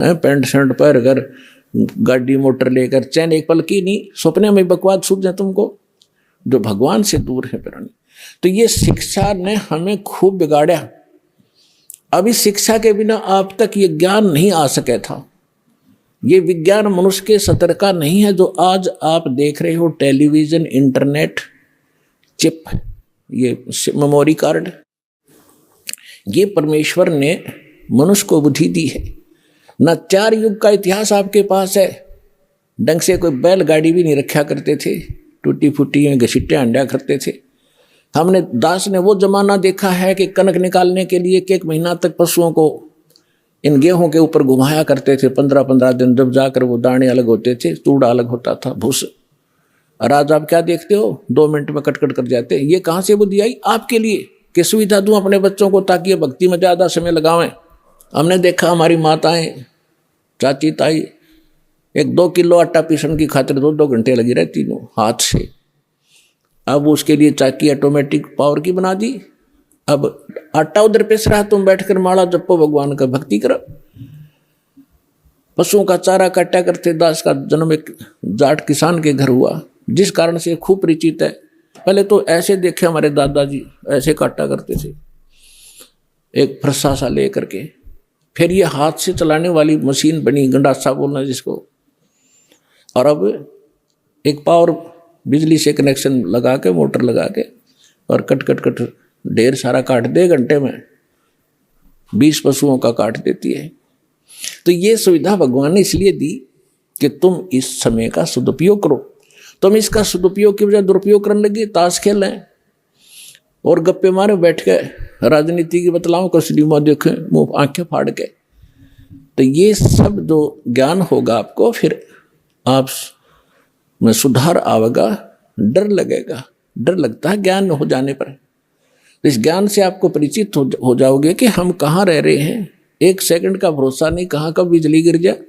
Pant shirt पहन कर गाड़ी मोटर लेकर चैन एक पल की नहीं, सपने में बकवाद सूझ जाए तुमको, जो भगवान से दूर है प्राणी। तो ये शिक्षा ने हमें खूब बिगाड़ा। अभी शिक्षा के बिना आप तक ये ज्ञान नहीं आ सके था। ये विज्ञान मनुष्य के सतर का नहीं है जो आज आप देख रहे हो, टेलीविजन, इंटरनेट, चिप, ये मेमोरी कार्ड, ये परमेश्वर ने मनुष्य को बुद्धि दी है। ना 4 युग का इतिहास आपके पास है। ढंग से कोई बैलगाड़ी भी नहीं रखा करते थे, टूटी फूटी में घसीटे अंडा करते थे। हमने दास ने वो जमाना देखा है कि कनक निकालने के लिए 1 महीना तक पशुओं को इन गेहूं के ऊपर घुमाया करते थे, 15-15 दिन, जब जाकर वो दाने अलग होते थे, तूड़ा अलग होता था, भूस। और आज आप क्या देखते हो, 2 मिनट में कट कर जाते। ये कहाँ से बुद्धि आई आपके लिए कि सुविधा दूं अपने बच्चों को ताकि ये भक्ति में ज़्यादा समय लगावें। हमने देखा हमारी माताएं, चाची, ताई 1-2 किलो आटा पीसने की खातिर 2-2 घंटे लगी रहती थी हाथ से। अब उसके लिए चाकी ऑटोमेटिक पावर की बना दी। अब आटा उधर पिस रहा, तुम बैठकर माला जपो, भगवान का भक्ति करो। पशुओं का चारा काटा करते। दास का जन्म एक जाट किसान के घर हुआ, जिस कारण से खूब परिचित है। पहले तो ऐसे देखे हमारे दादाजी, ऐसे काटा करते थे एक फरसा सा ले करके। फिर ये हाथ से चलाने वाली मशीन बनी, गंडासा बोलना जिसको। और अब एक पावर बिजली से कनेक्शन लगा के, मोटर लगा के, और कट ढेर सारा काट दे घंटे में, 20 पशुओं का काट देती है। तो ये सुविधा भगवान ने इसलिए दी कि तुम इस समय का सदुपयोग करो। तुम इसका सदुपयोग की बजाय दुरुपयोग करने लगे, ताश खेल रहे और गप्पे मारे बैठ के, राजनीति की बतलाओ, कसली माँ देखें, मुँह आंखें फाड़ के। तो ये सब जो ज्ञान होगा आपको, फिर आप में सुधार आवेगा, डर लगेगा। डर लगता है ज्ञान हो जाने पर। इस ज्ञान से आपको परिचित हो जाओगे कि हम कहाँ रह रहे हैं। 1 सेकंड का भरोसा नहीं, कहाँ कब बिजली गिर जाए।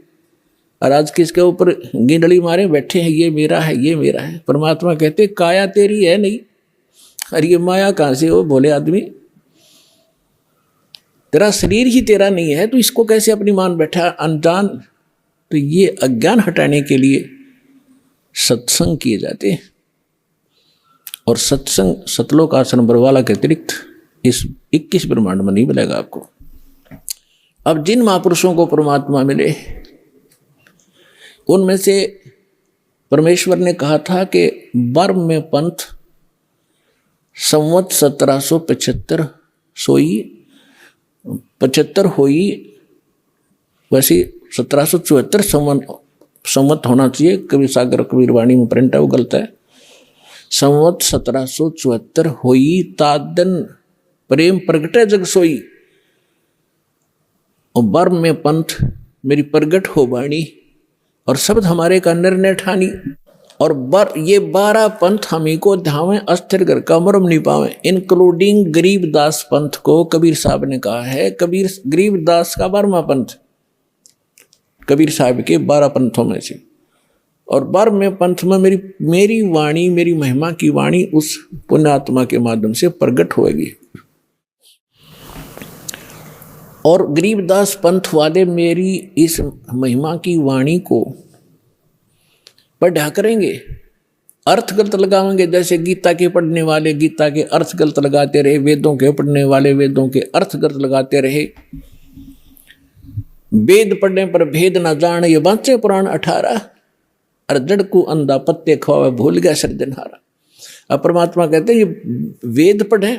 और आज किसके ऊपर गिंडली मारे बैठे हैं, ये मेरा है, ये मेरा है। परमात्मा कहते काया तेरी है नहीं, और ये माया कहाँ से हो बोले आदमी। तेरा शरीर ही तेरा नहीं है, तो इसको कैसे अपनी मान बैठा अनजान। तो ये अज्ञान हटाने के लिए सत्संग किए जाते हैं। और सत्संग सतलोक आश्रम बरवाला के अतिरिक्त इस 21 ब्रह्मांड में नहीं मिलेगा आपको। अब जिन महापुरुषों को परमात्मा मिले, उनमें से परमेश्वर ने कहा था कि बर्म में पंथ संवत 1775 सोई 75 होई, वैसे 1774 संवत होना चाहिए। कबीर सागर कबीर वाणी में प्रिंट है, वो गलत है। संवत 1774 होई, तादन प्रेम प्रगटे जग सोई। और बर्म में पंथ मेरी प्रगट हो वाणी, और शब्द हमारे का निर्णय ठानी। और ये 12 पंथ हमी को ध्यावें, अस्थिर घर का मरम नहीं पावे, इंक्लूडिंग गरीबदास पंथ को कबीर साहब ने कहा है। गरीबदास का 12वां पंथ कबीर साहब के 12 पंथों में से। और 12वें पंथ में मेरी वाणी, मेरी महिमा की वाणी उस पुण्यात्मा के माध्यम से प्रकट होगी। और गरीबदास पंथ वाले मेरी इस महिमा की वाणी को पढ़ा करेंगे, अर्थ गलत लगाएंगे। जैसे गीता के पढ़ने वाले गीता के अर्थ गलत लगाते रहे, वेदों के पढ़ने वाले वेदों के अर्थ गलत लगाते रहे। वेद पढ़ने पर भेद न जान, ये बाँचे पुराण 18। और जड़ को अंधा पत्ते खवावे, भूल गया सृजनहारा। अब परमात्मा कहते हैं ये वेद पढ़ें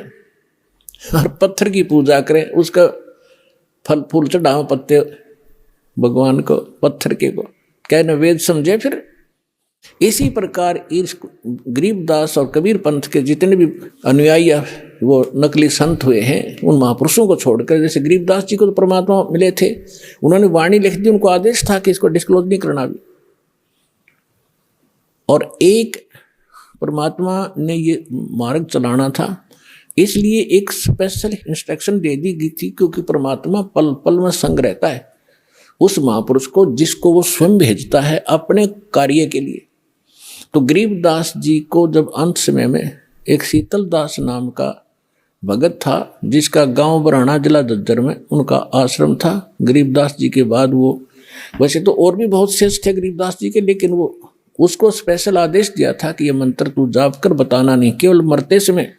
और पत्थर की पूजा करें, उसका फल फूल चढ़ाओ पत्ते भगवान को, पत्थर के को कहने वेद समझे। फिर इसी प्रकार इस गरीबदास और कबीर पंथ के जितने भी अनुयायी वो नकली संत हुए हैं, उन महापुरुषों को छोड़कर, जैसे गरीबदास जी को तो परमात्मा मिले थे, उन्होंने वाणी लिख दी, उनको आदेश था कि इसको डिस्क्लोज नहीं करना भी। और एक परमात्मा ने ये मार्ग चलाना था, इसलिए एक स्पेशल इंस्ट्रक्शन दे दी गई थी, क्योंकि परमात्मा पल पल में संग रहता है उस महापुरुष को जिसको वो स्वयं भेजता है अपने कार्य के लिए। तो गरीबदास जी को जब अंत समय में एक शीतल दास नाम का भगत था, जिसका गांव बराना जिला झज्जर में उनका आश्रम था। गरीबदास जी के बाद वो वैसे तो और भी बहुत शेष थे गरीबदास जी के, लेकिन वो उसको स्पेशल आदेश दिया था कि ये मंत्र तू जाप कर, बताना नहीं, केवल मरते समय,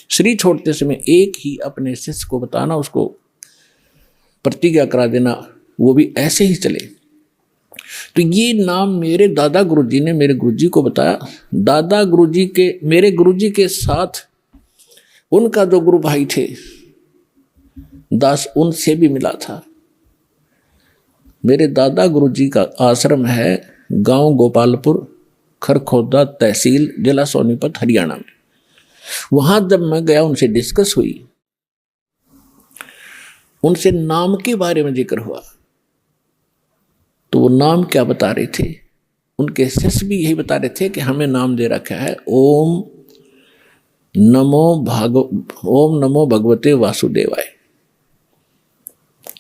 शरीर छोड़ते समय एक ही अपने शिष्य को बताना, उसको प्रतिज्ञा करा देना, वो भी ऐसे ही चले। तो ये नाम मेरे दादा गुरुजी ने मेरे गुरुजी को बताया। दादा गुरुजी के, मेरे गुरुजी के साथ उनका जो गुरु भाई थे दास, उनसे भी मिला था। मेरे दादा गुरुजी का आश्रम है गांव गोपालपुर, खरखोदा तहसील, जिला सोनीपत, हरियाणा में। वहां जब मैं गया, उनसे डिस्कस हुई, उनसे नाम के बारे में जिक्र हुआ, तो वो नाम क्या बता रहे थे, उनके शिष्य भी यही बता रहे थे कि हमें नाम दे रखा है ओम नमो भगवते वासुदेवाय,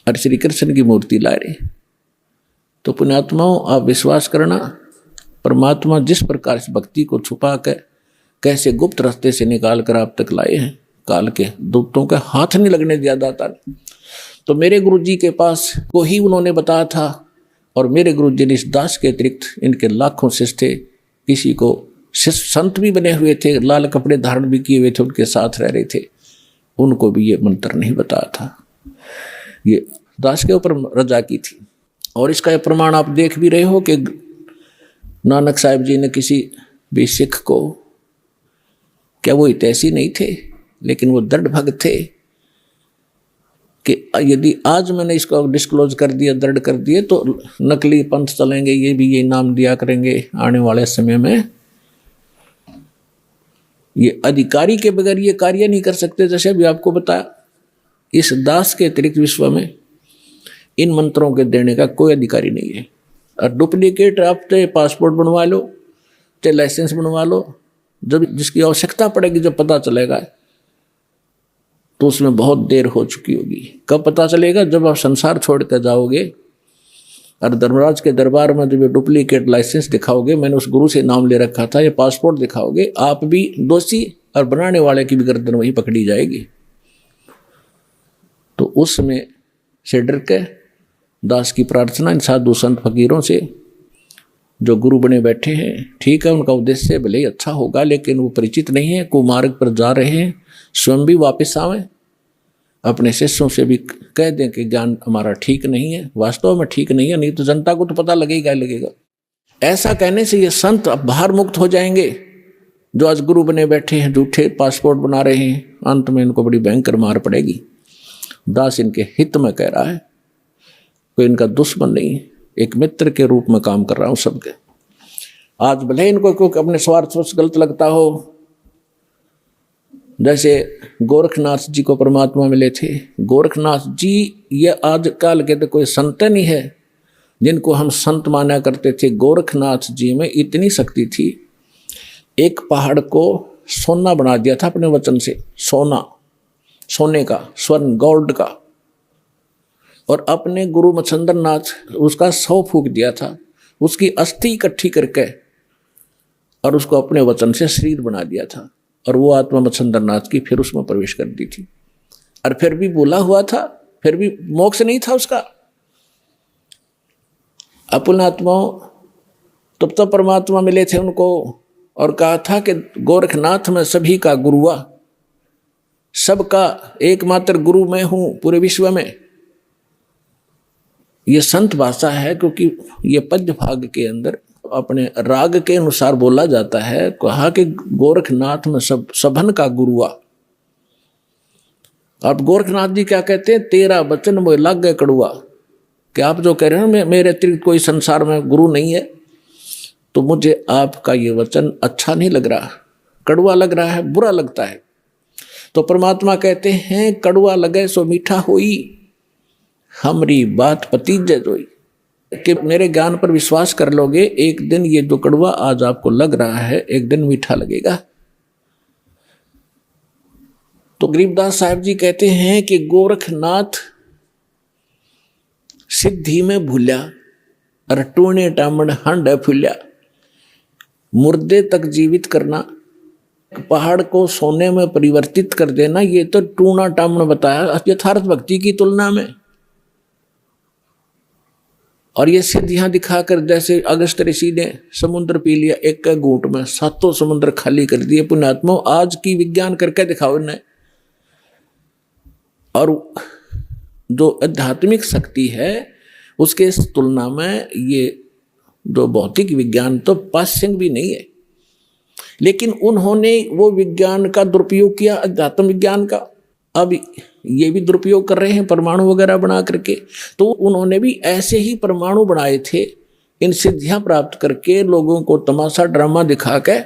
और श्री कृष्ण की मूर्ति ला रहे। तो पुण्यात्माओं, आप विश्वास करना, परमात्मा जिस प्रकार से भक्ति को छुपा कर कैसे गुप्त रास्ते से निकाल कर आप तक लाए हैं, काल के दूतों के हाथ नहीं लगने दिया दाता ने। तो मेरे गुरुजी के पास को ही उन्होंने बताया था, और मेरे गुरुजी ने इस दास के अतिरिक्त इनके लाखों शिष्य थे, किसी को शिष्य संत भी बने हुए थे, लाल कपड़े धारण भी किए हुए थे, उनके साथ रह रहे थे, उनको भी ये मंत्र नहीं बताया था। ये दास के ऊपर रजा की थी। और इसका प्रमाण आप देख भी रहे हो कि नानक साहिब जी ने किसी भी सिख को, क्या वो हितैषी नहीं थे, लेकिन वो दृढ़ भक्त थे कि यदि आज मैंने इसको डिस्क्लोज कर दिया, दृढ़ कर दिए, तो नकली पंथ चलेंगे, ये भी ये नाम दिया करेंगे आने वाले समय में। ये अधिकारी के बगैर ये कार्य नहीं कर सकते। जैसे अभी आपको बताया, इस दास के अतिरिक्त विश्व में इन मंत्रों के देने का कोई अधिकारी नहीं है। और डुप्लीकेट आप चाहे पासपोर्ट बनवा लो, चाहे लाइसेंस बनवा लो, जब जिसकी आवश्यकता पड़ेगी, जब पता चलेगा, तो उसमें बहुत देर हो चुकी होगी। कब पता चलेगा? जब आप संसार छोड़ कर जाओगे और धर्मराज के दरबार में जब ये डुप्लीकेट लाइसेंस दिखाओगे, मैंने उस गुरु से नाम ले रखा था, ये पासपोर्ट दिखाओगे, आप भी दोषी और बनाने वाले की भी गर्दन वही पकड़ी जाएगी। तो उसमें से डर के दास की प्रार्थना इन साधु संत फकीरों से, जो गुरु बने बैठे हैं, ठीक है, उनका उद्देश्य भले ही अच्छा होगा, लेकिन वो परिचित नहीं है, कुमार्ग पर जा रहे हैं, स्वयं भी वापस आवें, अपने शिष्यों से भी कह दें कि ज्ञान हमारा ठीक नहीं है, वास्तव में ठीक नहीं है, नहीं तो जनता को तो पता लगेगा ही लगेगा। ऐसा कहने से ये संत अब बाहर मुक्त हो जाएंगे, जो आज गुरु बने बैठे हैं, झूठे पासपोर्ट बना रहे हैं, अंत में इनको बड़ी भयंकर मार पड़ेगी। दास इनके हित में कह रहा है, कोई इनका दुश्मन नहीं है, एक मित्र के रूप में काम कर रहा हूं सबके। आज भले इनको क्योंकि अपने स्वार्थ से गलत लगता हो, जैसे गोरखनाथ जी को परमात्मा मिले थे, गोरखनाथ जी ये आज काल के तो कोई संत नहीं है जिनको हम संत माना करते थे। गोरखनाथ जी में इतनी शक्ति थी, एक पहाड़ को सोना बना दिया था अपने वचन से, सोना, सोने का, स्वर्ण, गोल्ड का, और अपने गुरु मच्छंदर नाथ उसका 100 फूंक दिया था, उसकी अस्थि इकट्ठी करके, और उसको अपने वचन से शरीर बना दिया था, और वो आत्मा मच्छंदर नाथ की फिर उसमें प्रवेश कर दी थी। और फिर भी बोला हुआ था, फिर भी मोक्ष नहीं था उसका। अपुन आत्माओं तब तो परमात्मा मिले थे उनको, और कहा था कि गोरखनाथ में सभी का गुरुआ, सबका एकमात्र गुरु मैं हूं पूरे विश्व में। ये संत भाषा है, क्योंकि ये पद्य भाग के अंदर अपने राग के अनुसार बोला जाता है। कहा कि गोरखनाथ में सभन का गुरुआ। आप गोरखनाथ जी क्या कहते हैं? तेरा वचन मोह लग गए कड़ुआ। कि आप जो कह रहे हैं मेरे अतिरिक्त कोई संसार में गुरु नहीं है, तो मुझे आपका ये वचन अच्छा नहीं लग रहा, कड़वा लग रहा है, बुरा लगता है। तो परमात्मा कहते हैं, कड़वा लगे सो मीठा होई, हमारी बात पतीजे जोई। कि मेरे ज्ञान पर विश्वास कर लोगे, एक दिन ये जो कड़वा आज आपको लग रहा है, एक दिन मीठा लगेगा। तो गरीबदास साहब जी कहते हैं कि गोरखनाथ सिद्धि में भूल्या, और टूणे टामण हंड फूल्या। मुर्दे तक जीवित करना, पहाड़ को सोने में परिवर्तित कर देना, ये तो टूणा टामण बताया यथार्थ भक्ति की तुलना में। और ये सिद्धियां दिखाकर, जैसे अगस्त ऋषि ने समुद्र पी लिया एक के घूंट में, सातों समुद्र खाली कर दिए। पुण्यात्मा आज की विज्ञान करके दिखाओ इन्हें। और जो आध्यात्मिक शक्ति है उसके तुलना में ये जो भौतिक विज्ञान तो पाश्चात्य भी नहीं है, लेकिन उन्होंने वो विज्ञान का दुरुपयोग किया, अध्यात्म विज्ञान का। अब ये भी दुरुपयोग कर रहे हैं परमाणु वगैरह बना करके। तो उन्होंने भी ऐसे ही परमाणु बनाए थे, इन सिद्धियां प्राप्त करके लोगों को तमाशा ड्रामा दिखा के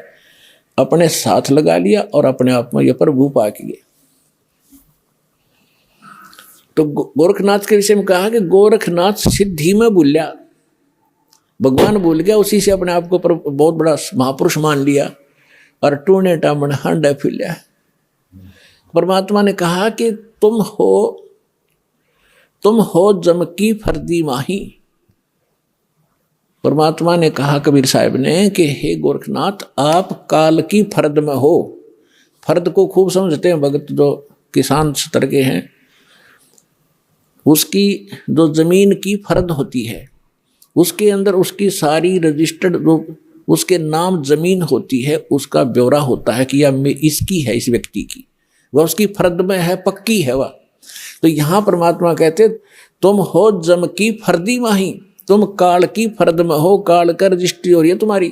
अपने साथ लगा लिया और अपने आप में यह प्रभु पा किए। तो गोरखनाथ के विषय में कहा कि गोरखनाथ सिद्धि में भूलिया, भगवान भूल गया, उसी से अपने आप को बहुत बड़ा महापुरुष मान लिया और टूने टामन हांडा फिलिया। परमात्मा ने कहा कि तुम हो जम की फर्दी माही। परमात्मा ने कहा कबीर साहब ने कि हे गोरखनाथ, आप काल की फर्द में हो। फर्द को खूब समझते हैं भगत जो किसान स्तर के हैं। उसकी जो जमीन की फर्द होती है उसके अंदर उसकी सारी रजिस्टर्ड जो उसके नाम जमीन होती है उसका ब्यौरा होता है कि यह इसकी है, इस व्यक्ति की, वह उसकी फर्द में है, पक्की है वह। तो यहाँ परमात्मा कहते तुम हो जम की फर्दी माही, तुम काल की फर्द में हो, काल का रजिस्ट्री हो रही है तुम्हारी,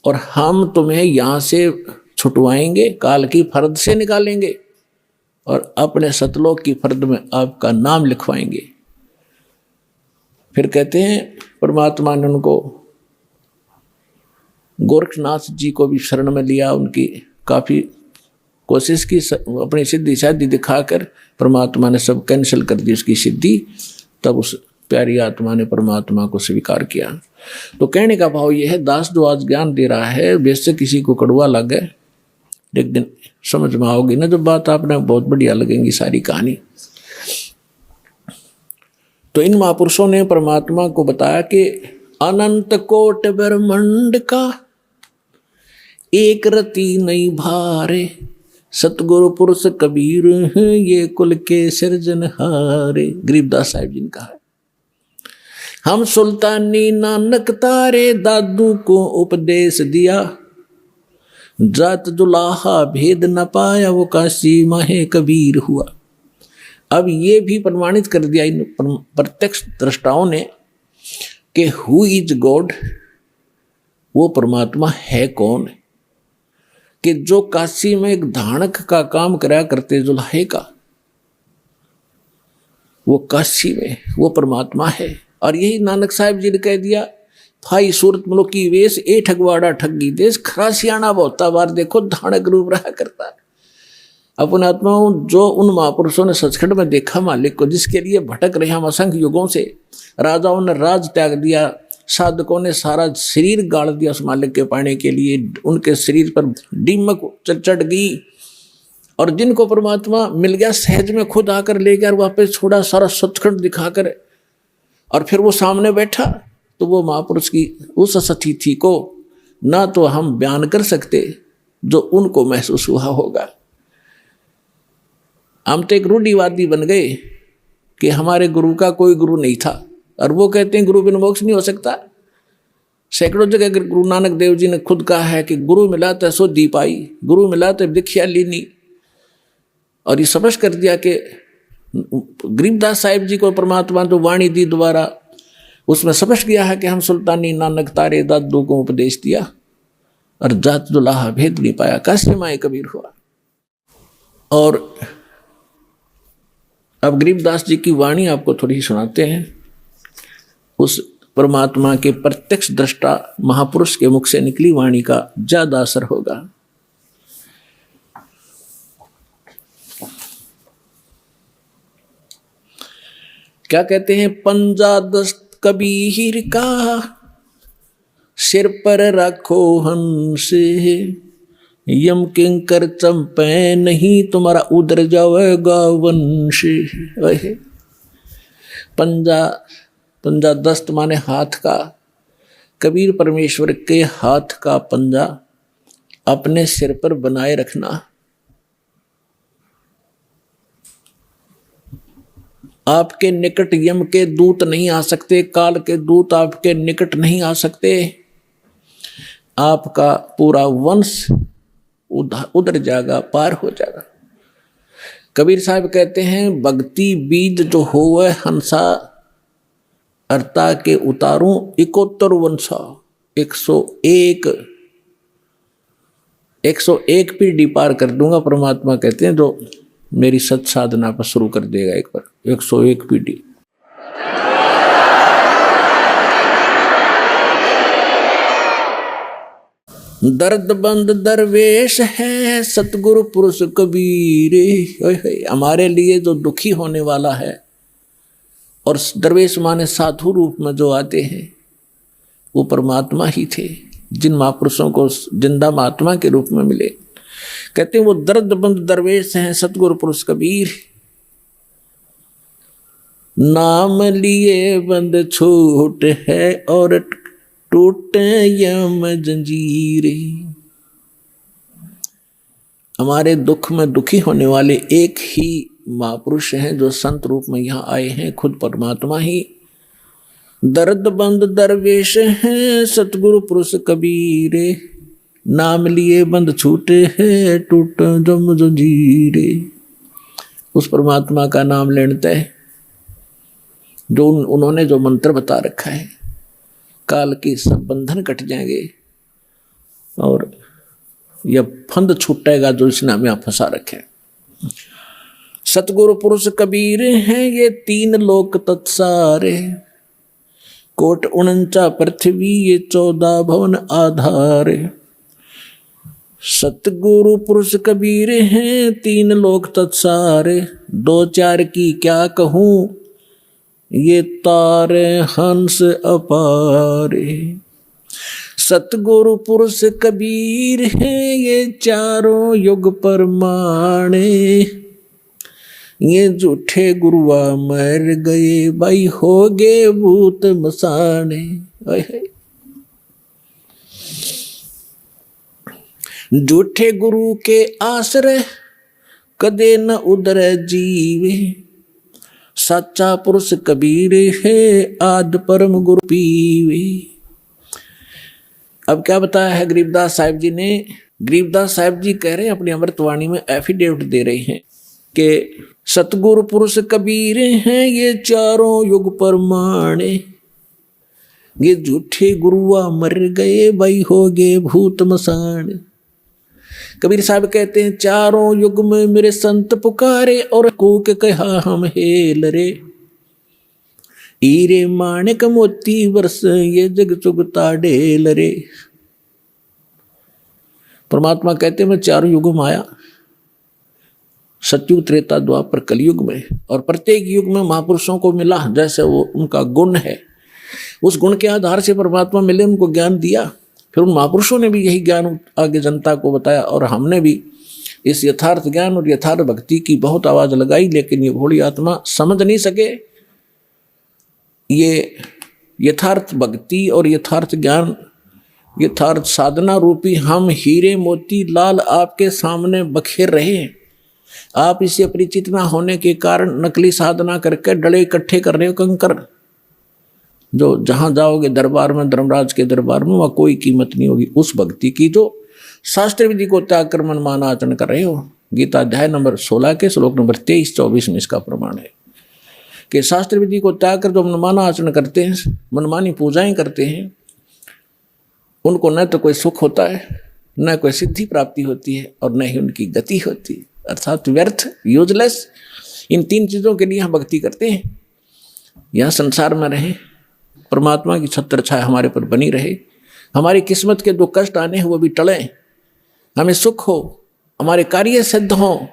और हम तुम्हें यहाँ से छुटवाएंगे, काल की फर्द से निकालेंगे और अपने सतलोक की फर्द में आपका नाम लिखवाएंगे। फिर कहते हैं परमात्मा ने उनको गोरखनाथ जी को भी शरण में लिया, उनकी काफ़ी कोशिश की, अपनी सिद्धि शादी दिखाकर परमात्मा ने सब कैंसिल कर दी उसकी सिद्धि। तब उस प्यारी आत्मा ने परमात्मा को स्वीकार किया। तो कहने का भाव यह है, दास जो आज ज्ञान दे रहा है वैसे किसी को कड़वा लगे, एक दिन समझ में आओगी ना जो बात, आपने बहुत बढ़िया लगेंगी सारी कहानी। तो इन महापुरुषों ने परमात्मा को बताया कि अनंत कोट ब्रह्मांड का एक रति नहीं भारे, सतगुरु पुरुष कबीर ये कुल के सिरजनहारे। गरीबदास साहिब जी ने कहा, हम सुल्तानी नानक तारे, दादू को उपदेश दिया, जात दुलाहा भेद न पाया, वो काशी माहे कबीर हुआ। अब ये भी प्रमाणित कर दिया इन प्रत्यक्ष दृष्टाओं ने कि हु इज गॉड, वो परमात्मा है कौन, कि जो काशी में एक धानक का काम कराया करते जुल्हे का, वो काशी में वो परमात्मा है। और यही नानक साहिब जी ने कह दिया, भाई सूरत मलोकी वेश ए ठगवाड़ा ठगी देश, खरासियाना बहुता बार देखो धानक रूप रहा करता है। अपने आत्माओं जो उन महापुरुषों ने सचखंड में देखा मालिक को, जिसके लिए भटक रहे हम असंख्य युगों से, राजाओं ने राज त्याग दिया, साधकों ने सारा शरीर गाड़ दिया उस मालिक के पाने के लिए, उनके शरीर पर दीमक चढ़ गई, और जिनको परमात्मा मिल गया सहज में खुद आकर ले गया, वापस छोड़ा सारा सचखंड दिखाकर, और फिर वो सामने बैठा। तो वो महापुरुष की उस सतीथि को ना तो हम बयान कर सकते जो उनको महसूस हुआ होगा। हम तो एक रूढ़िवादी बन गए कि हमारे गुरु का कोई गुरु नहीं था, और वो कहते हैं गुरु बिन मोक्ष नहीं हो सकता। सैकड़ों जगह गुरु नानक देव जी ने खुद कहा है कि गुरु मिला तो सो दी पाई, गुरु मिला तो दीक्षा लीनी। और ये स्पष्ट कर दिया कि गरीबदास साहिब जी को परमात्मा तो वाणी दी द्वारा, उसमें स्पष्ट किया है कि हम सुल्तानी नानक तारे दादू को उपदेश दिया, और जात दुलाहा भेद नहीं पाया, काशी माए कबीर हुआ। और अब गरीबदास जी की वाणी आपको थोड़ी सुनाते हैं, उस परमात्मा के प्रत्यक्ष दृष्टा महापुरुष के मुख से निकली वाणी का ज्यादा असर होगा। क्या कहते हैं, पंजा दस्त कबीर का सिर पर रखो हंस, यम किंकर चंपे नहीं तुम्हारा उधर जाएगा वंश। पंजा दस्त माने हाथ का, कबीर परमेश्वर के हाथ का पंजा अपने सिर पर बनाए रखना, आपके निकट यम के दूत नहीं आ सकते, काल के दूत आपके निकट नहीं आ सकते। आपका पूरा वंश उधर जाएगा, पार हो जाएगा। कबीर साहब कहते हैं भक्ति बीज जो होवे हंसा, अर्ता के उतारूं 71 वंशा। 101 पीढ़ी पार कर दूंगा, परमात्मा कहते हैं, जो मेरी सत साधना पर शुरू कर देगा एक बार। 101 पीढ़ी। दर्द बंद दरवेश है सतगुरु पुरुष कबीर। हमारे लिए जो दुखी होने वाला है, और दरवेश माने साधु रूप में जो आते हैं, वो परमात्मा ही थे, जिन महापुरुषों को जिंदा महात्मा के रूप में मिले। कहते हैं वो दर्द बंद दरवेश हैं सतगुरु पुरुष कबीर। नाम लिए बंद छूट है और टूटे यम जंजीरे। हमारे दुख में दुखी होने वाले एक ही महापुरुष हैं जो संत रूप में यहाँ आए हैं, खुद परमात्मा ही। दर्द बंद दरवेश हैं सतगुरु पुरुष कबीरे। नाम लिए बंद छूटे है टूट जम जंजीरे। उस परमात्मा का नाम लेते हैं, जो उन्होंने जो मंत्र बता रखा है, काल के सब बंधन कट जाएंगे और यह फंद छूटेगा जो इसने हमें फंसा रखे। सतगुरु पुरुष कबीर हैं ये 3 लोक तत्सारे। कोट 49 पृथ्वी ये 14 भवन आधारे। सतगुरु पुरुष कबीर हैं 3 लोक तत्सारे। 2-4 की क्या कहूं ये तारे हंस अपारे। सतगुरु पुरुष कबीर हैं ये 4 युग परमाणे। ये झूठे गुरुआ मर गए भाई हो गए भूत मसाने। झूठे गुरु के आश्रय कदे न उदर जीवे। सच्चा पुरुष कबीर है आद परम गुरु पीवे। अब क्या बताया है गरीबदास साहिब जी ने? गरीबदास साहिब जी कह रहे हैं अपनी अमृतवाणी में, एफिडेविट दे रहे हैं कि सतगुरु पुरुष कबीर हैं ये 4 युग परमाणे। ये झूठे गुरुआ मर गए भाई हो गए भूत मसान। कबीर साहब कहते हैं 4 युग में मेरे संत पुकारे और कूक कहा हम हेल रे। हीरे माणिक मोती वर्ष ये जग चुगता ढेल रे। परमात्मा कहते हैं मैं 4 युगों में आया, सतयुग त्रेता द्वापर कलयुग में, और प्रत्येक युग में महापुरुषों को मिला जैसे वो उनका गुण है, उस गुण के आधार से परमात्मा मिले, उनको ज्ञान दिया। फिर उन महापुरुषों ने भी यही ज्ञान आगे जनता को बताया, और हमने भी इस यथार्थ ज्ञान और यथार्थ भक्ति की बहुत आवाज लगाई, लेकिन ये भोली आत्मा समझ नहीं सके। ये यथार्थ भक्ति और यथार्थ ज्ञान, यथार्थ साधना रूपी हम हीरे मोती लाल आपके सामने बखेर रहे हैं। आप इससे परिचित ना होने के कारण नकली साधना करके डले इकट्ठे कर रहे हो कंकर, जो जहां जाओगे दरबार में, धर्मराज के दरबार में, वहां कोई कीमत नहीं होगी उस भक्ति की जो शास्त्र विधि को त्याग कर मनमाना आचरण कर रहे हो। गीता अध्याय नंबर 16 के श्लोक नंबर 23-24 में इसका प्रमाण है कि शास्त्र विधि को त्याग कर जो मनमाना आचरण करते हैं, मनमानी पूजाएं करते हैं, उनको न तो कोई सुख होता है, न कोई सिद्धि प्राप्ति होती है, और न ही उनकी गति होती है, अर्थात व्यर्थ, यूजलेस। इन 3 चीजों के लिए हम भक्ति करते हैं। यह संसार में रहे, परमात्मा की छत्र छाया हमारे पर बनी रहे, हमारी किस्मत के जो कष्ट आने हैं वो भी टले, हमें सुख हो, हमारे कार्य सिद्ध हो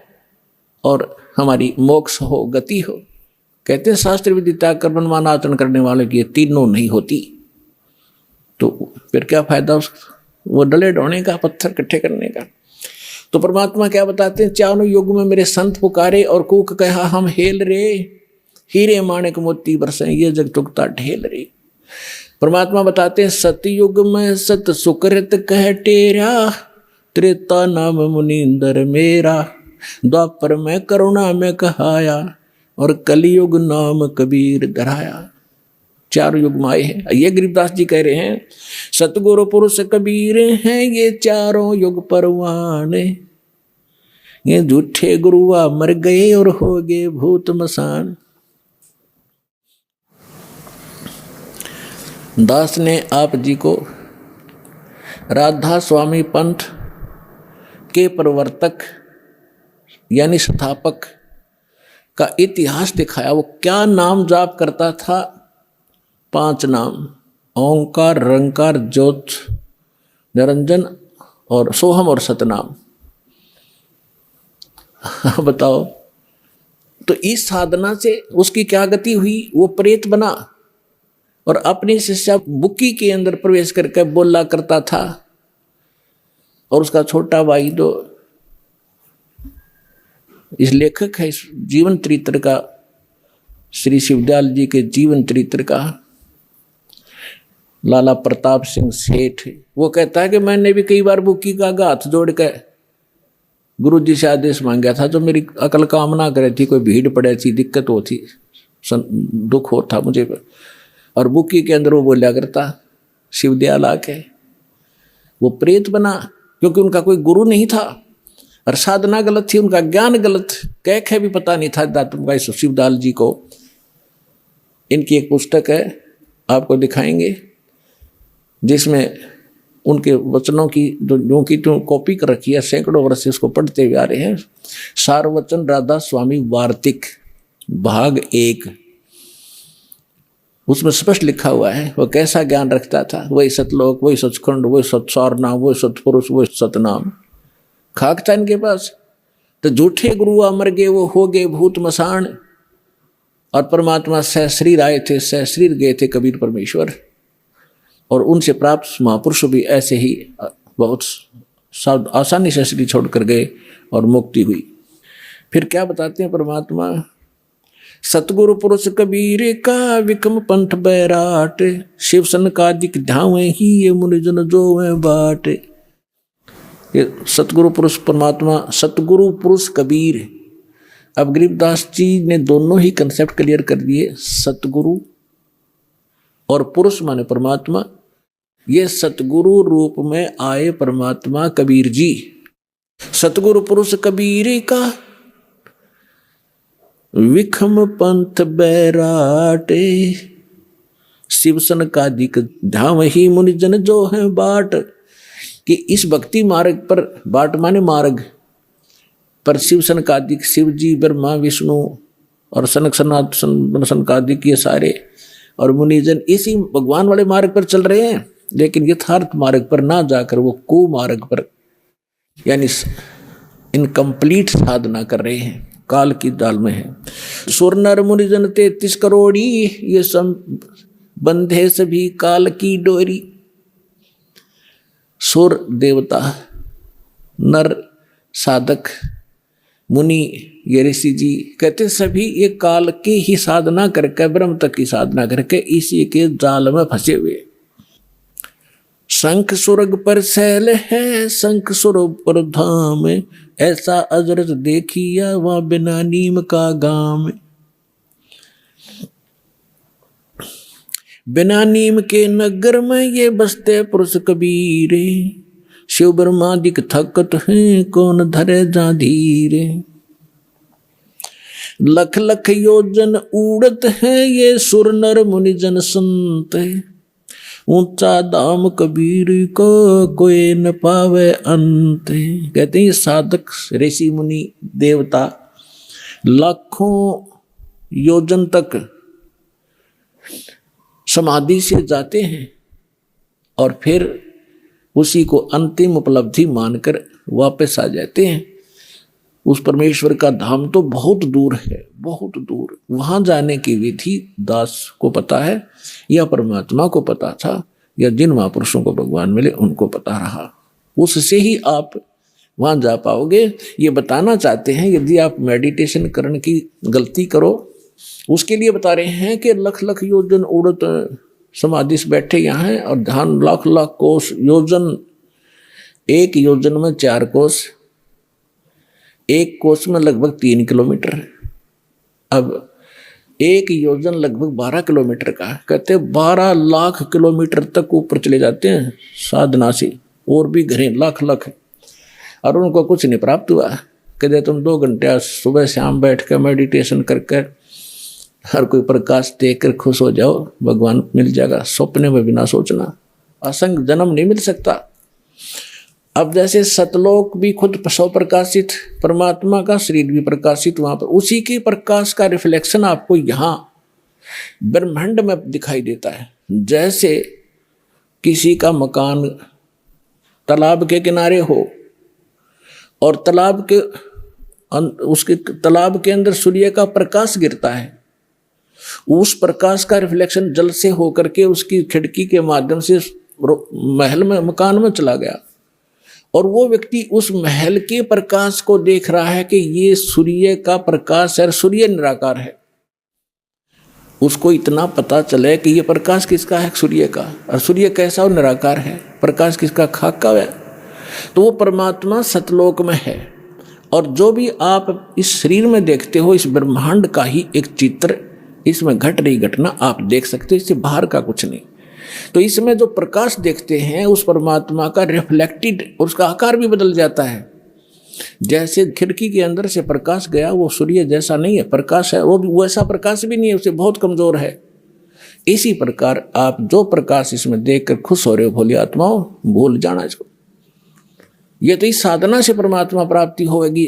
और हमारी मोक्ष हो, गति हो। कहते हैं शास्त्र विधि त्याग कर मनमाना आचरण करने वाले की ये तीनों नहीं होती, तो फिर क्या फायदा वो डले ढोने का, पत्थर इकट्ठे करने का। तो परमात्मा क्या बताते हैं, 4 युग में मेरे संत पुकारे और कूक कहा हम हेल रे। हीरे माणिक मोती बरसे ये जग चुगता ढेल रे। परमात्मा बताते हैं सतयुग में सत सुकृत कह टेरा। त्रेता नाम मुनिंदर मेरा। द्वापर में करुणा में कहाया। और कलयुग नाम कबीर धराया। 4 युग में आए हैं। ये गरीबदास जी कह रहे हैं सतगुरु पुरुष कबीर हैं ये चारों युग परवाने, ये झूठे गुरुआ मर गए और हो गए भूत मसान। दास ने आप जी को राधा स्वामी पंथ के प्रवर्तक यानी स्थापक का इतिहास दिखाया। वो क्या नाम जाप करता था? 5 नाम, ओंकार, रंकार, ज्योत, निरंजन और सोहम और सतनाम। बताओ, तो इस साधना से उसकी क्या गति हुई? वो प्रेत बना और अपनी शिष्या बुक्की के अंदर प्रवेश करके बोला करता था। और उसका छोटा भाई तो इस लेखक है इस जीवन चरित्र का, श्री शिवदयाल जी के जीवन चरित्र का, लाला प्रताप सिंह सेठ। वो कहता है कि मैंने भी कई बार बुक्की का हाथ जोड़ के गुरु जी से आदेश मांगा था, तो मेरी अकल काम ना करे थी, कोई भीड़ पड़े थी, दिक्कत होती, दुख होता मुझे। और बुक्की के अंदर वो बोला करता शिवदयाल आके। वो प्रेत बना क्योंकि उनका कोई गुरु नहीं था और साधना गलत थी, उनका ज्ञान गलत, कह भी पता नहीं था दातुम भाई शिवदयाल जी को। इनकी एक पुस्तक है, आपको दिखाएंगे, जिसमें उनके वचनों की जो की तो कॉपी कर रखी है, सैकड़ों वर्ष से उसको पढ़ते हुए आ रहे हैं। सारवचन राधा स्वामी वार्तिक भाग 1, उसमें स्पष्ट लिखा हुआ है वह कैसा ज्ञान रखता था। वही सतलोक, वही सचखंड, वही सत्सारनाम, वही सतपुरुष, वही सतनाम। खाक था इनके पास। तो झूठे गुरु अमर गए वो हो गए भूत मसान, और परमात्मा सहशरीर आए थे, सहशरीर गए थे कबीर परमेश्वर। और उनसे प्राप्त महापुरुष भी ऐसे ही बहुत आसानी से शरीर छोड़ कर गए और मुक्ति हुई। फिर क्या बताते हैं परमात्मा? सतगुरु पुरुष कबीर का विकम पंथ बैराट, शिव सन का दिक धावे ही ये मुनिजन जो है बाट। ये सतगुरु पुरुष परमात्मा, सतगुरु पुरुष कबीर। अब गरीबदास जी ने दोनों ही कंसेप्ट क्लियर कर दिए। सतगुरु और पुरुष माने परमात्मा। ये सतगुरु रूप में आए परमात्मा कबीर जी। सतगुरु पुरुष कबीर का विखम पंथ बैराटे, शिवसन का दिक धाम ही मुनिजन जो है बाट। कि इस भक्ति मार्ग पर, बाट माने मार्ग पर, शिवसन का दिक शिव जी, ब्रह्मा, विष्णु और सनक सनकादिक ये सारे और मुनिजन इसी भगवान वाले मार्ग पर चल रहे हैं, लेकिन यथार्थ मार्ग पर ना जाकर वो कुमार्ग पर यानी इनकम्प्लीट साधना कर रहे हैं, काल की दाल में है। सुर नर मुनिजन 33 करोड़ी, ये सब बंधे सभी काल की डोरी। सुर देवता, नर साधक, मुनि ये ऋषि जी कहते सभी ये काल की ही साधना करके, ब्रह्म तक की साधना करके इसी के जाल में फंसे हुए। शंख सुरग पर शैल है, शंख सुर पर धाम, ऐसा अजरज देखिया वहाँ बिना नीम का गाम। बिना नीम के नगर में ये बसते पुरुष कबीरे, शिव ब्रह्मादिक थकत हैं कौन धरे जा धीरे। लख लख योजन उड़त है ये सुर नर मुनिजन संत, ऊंचा दाम कबीर को कोई न पावे अंत। कहते हैं साधक ऋषि मुनि देवता लाखों योजन तक समाधि से जाते हैं और फिर उसी को अंतिम उपलब्धि मानकर वापस आ जाते हैं। उस परमेश्वर का धाम तो बहुत दूर है, बहुत दूर। वहां जाने की विधि दास को पता है या परमात्मा को पता था या जिन महापुरुषों को भगवान मिले उनको पता रहा, उससे ही आप वहां जा पाओगे। ये बताना चाहते हैं यदि आप मेडिटेशन करने की गलती करो, उसके लिए बता रहे हैं कि लख लख योजन उड़त समाधि से बैठे यहाँ हैं और ध्यान लाख लाख कोस योजन, एक योजन में 4 कोस, एक कोस में लगभग 3 किलोमीटर। अब एक योजन लगभग 12 किलोमीटर का, कहते 12 लाख किलोमीटर तक ऊपर चले जाते हैं साधना से, और भी घरें लाख लाख, और उनको कुछ नहीं प्राप्त हुआ। कहते तुम 2 घंटे सुबह शाम बैठ कर मेडिटेशन करके हर कोई प्रकाश देख कर खुश हो जाओ, भगवान मिल जाएगा। सपने में बिना सोचना, असंग जन्म नहीं मिल सकता। अब जैसे सतलोक भी खुद स्वप्रकाशित, परमात्मा का शरीर भी प्रकाशित, वहां पर उसी के प्रकाश का रिफ्लेक्शन आपको यहाँ ब्रह्मांड में दिखाई देता है। जैसे किसी का मकान तालाब के किनारे हो और उसके तालाब के अंदर सूर्य का प्रकाश गिरता है, उस प्रकाश का रिफ्लेक्शन जल से होकर के उसकी खिड़की के माध्यम से महल में, मकान में चला गया, और वो व्यक्ति उस महल के प्रकाश को देख रहा है कि ये सूर्य का प्रकाश है, सूर्य निराकार है। उसको इतना पता चले कि ये प्रकाश किसका है, सूर्य का, और सूर्य कैसा और निराकार है, प्रकाश किसका, खाक का है। तो वो परमात्मा सतलोक में है, और जो भी आप इस शरीर में देखते हो, इस ब्रह्मांड का ही एक चित्र, इसमें घट रही घटना आप देख सकते हो, इससे बाहर का कुछ नहीं। तो इसमें जो प्रकाश देखते हैं उस परमात्मा का रिफ्लेक्टेड, उसका आकार भी बदल जाता है। जैसे खिड़की के अंदर से प्रकाश गया, वो सूर्य जैसा नहीं है, प्रकाश है, वो भी वैसा प्रकाश भी नहीं है, उससे बहुत कमजोर है। इसी प्रकार आप जो प्रकाश इसमें देखकर खुश हो रहे हो भोली आत्माओं, भूल जाना इसको। ये तो इस साधना से परमात्मा प्राप्ति होगी।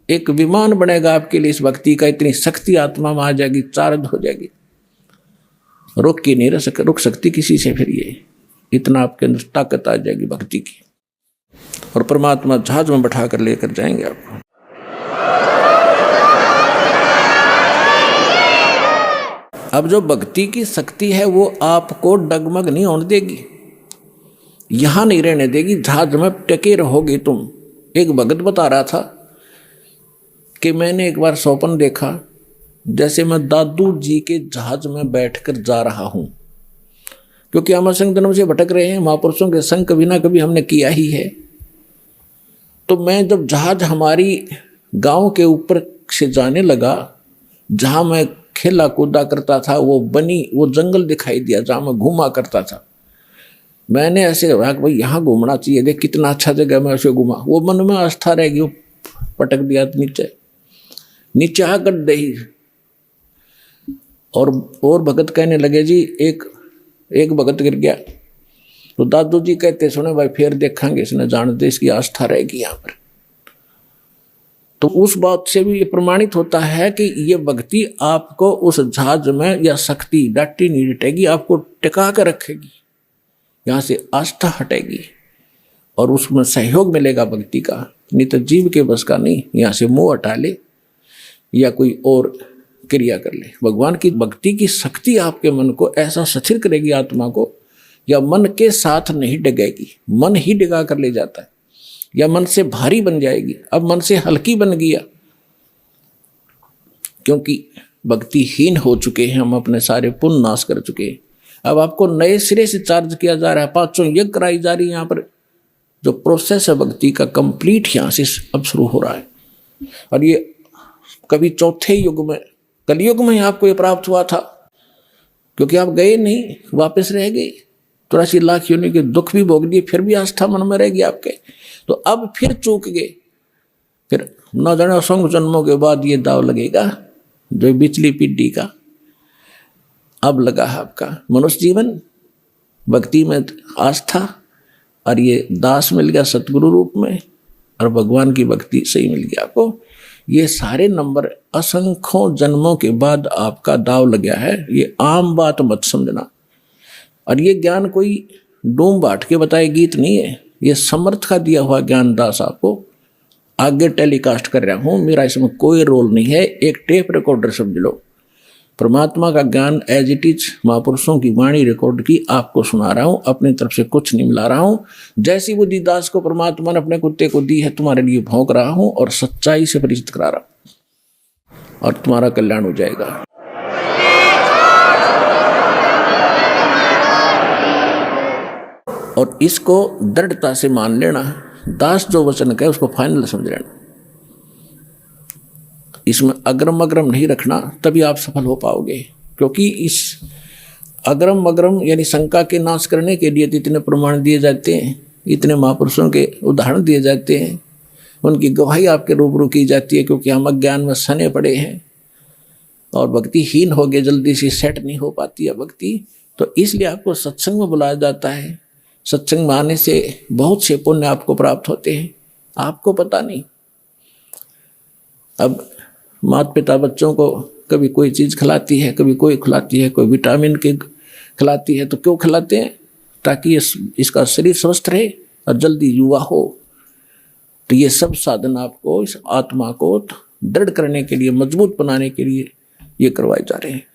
एक विमान बनेगा आपके लिए इस भक्ति का, इतनी शक्ति आत्मा में आ जाएगी, चार्ज हो जाएगी, रुक के नहीं रुक सकती किसी से। फिर ये इतना आपके अंदर ताकत आ जाएगी भक्ति की, और परमात्मा जहाज में बैठा कर लेकर जाएंगे आपको। अब जो भक्ति की शक्ति है वो आपको डगमग नहीं होने देगी, यहां नहीं रहने देगी, जहाज में टके रहोगे तुम। एक भगत बता रहा था कि मैंने एक बार स्वप्न देखा, जैसे मैं दादू जी के जहाज में बैठकर जा रहा हूं, क्योंकि हम असंख्य जन्म से भटक रहे हैं, महापुरुषों के संग कभी ना कभी हमने किया ही है। तो मैं जब जहाज हमारी गांव के ऊपर से जाने लगा, जहां मैं खेला कूदा करता था, वो जंगल दिखाई दिया जहां मैं घूमा करता था। मैंने ऐसे कहा भाई यहाँ घूमना चाहिए, देख कितना अच्छा जगह, मैं ऐसे घूमा। वो मन में आस्था रहेगी, वो पटक दिया नीचे आकर दही। और भगत कहने लगे जी, एक भगत गिर गया, तो दादू जी कहते सुने भाई फिर देखेंगे, इसने जान दे, इसकी आस्था रहेगी यहाँ पर। तो उस बात से भी ये प्रमाणित होता है कि ये भक्ति आपको उस जहाज में या शक्ति डाटी नहीं डटेगी, आपको टिका कर रखेगी, यहाँ से आस्था हटेगी और उसमें सहयोग मिलेगा भक्ति का। नहीं तो जीव के बस का नहीं, यहाँ से मुंह हटा ले या कोई और क्रिया कर ले। भगवान की भक्ति की शक्ति आपके मन को ऐसा सथिर करेगी, आत्मा को, या मन के साथ नहीं डगेगी, मन ही डगा कर ले जाता है, या मन से भारी बन जाएगी, अब मन से हल्की बन गया, क्योंकि भक्तिहीन हो चुके हैं हम, अपने सारे पुण्य नाश कर चुके हैं। अब आपको नए सिरे से चार्ज किया जा रहा है, 500 यज्ञ कराई जा रही है। यहाँ पर जो प्रोसेस है भक्ति का कंप्लीट यहाँ से अब शुरू हो रहा है, और ये कभी चौथे युग में, कलयुग में आपको ये प्राप्त हुआ था, क्योंकि आप गए नहीं, वापस रह गए, 83 लाख योनि के दुख भी भोग दिए, फिर भी आस्था मन में रहेगी आपके। तो अब फिर चूक गए, फिर न जाने असंख्य जन्मों के बाद ये दाव लगेगा जो बिचली पीढ़ी का अब लगा है आपका। मनुष्य जीवन भक्ति में आस्था, और ये दास मिल गया सतगुरु रूप में, और भगवान की भक्ति सही मिल गया आपको। ये सारे नंबर असंख्यों जन्मों के बाद आपका दाव लग गया है, ये आम बात मत समझना। और ये ज्ञान कोई डूम बांट के बताए गीत नहीं है, ये समर्थ का दिया हुआ ज्ञान दास आपको आगे टेलीकास्ट कर रहा हूँ, मेरा इसमें कोई रोल नहीं है, एक टेप रिकॉर्डर समझ लो। परमात्मा का ज्ञान एज इट इज महापुरुषों की वाणी रिकॉर्ड की आपको सुना रहा हूँ, अपनी तरफ से कुछ नहीं मिला रहा हूँ। जैसी बुद्धि दास को परमात्मा ने अपने कुत्ते को दी है, तुम्हारे लिए भौंक रहा हूँ और सच्चाई से परिचित करा रहा हूँ, और तुम्हारा कल्याण हो जाएगा। और इसको दृढ़ता से मान लेना, दास जो वचन कहे उसको फाइनल समझ लेना। इसमें अग्रम अग्रम नहीं रखना, तभी आप सफल हो पाओगे। क्योंकि इस अग्रम अग्रम यानी शंका के नाश करने के लिए इतने प्रमाण दिए जाते हैं, इतने महापुरुषों के उदाहरण दिए जाते हैं, उनकी गवाही आपके रूबरू की जाती है। क्योंकि हम अज्ञान में सने पड़े हैं और भक्तिहीन हो गए, जल्दी से सेट नहीं हो पाती है भक्ति। तो इसलिए आपको सत्संग में बुलाया जाता है। सत्संग में आने से बहुत से पुण्य आपको प्राप्त होते हैं, आपको पता नहीं। अब माता पिता बच्चों को कभी कोई चीज़ खिलाती है, कभी कोई खिलाती है, कोई विटामिन के खिलाती है। तो क्यों खिलाते हैं? ताकि इसका शरीर स्वस्थ रहे और जल्दी युवा हो। तो ये सब साधन आपको इस आत्मा को दृढ़ करने के लिए, मजबूत बनाने के लिए ये करवाए जा रहे हैं।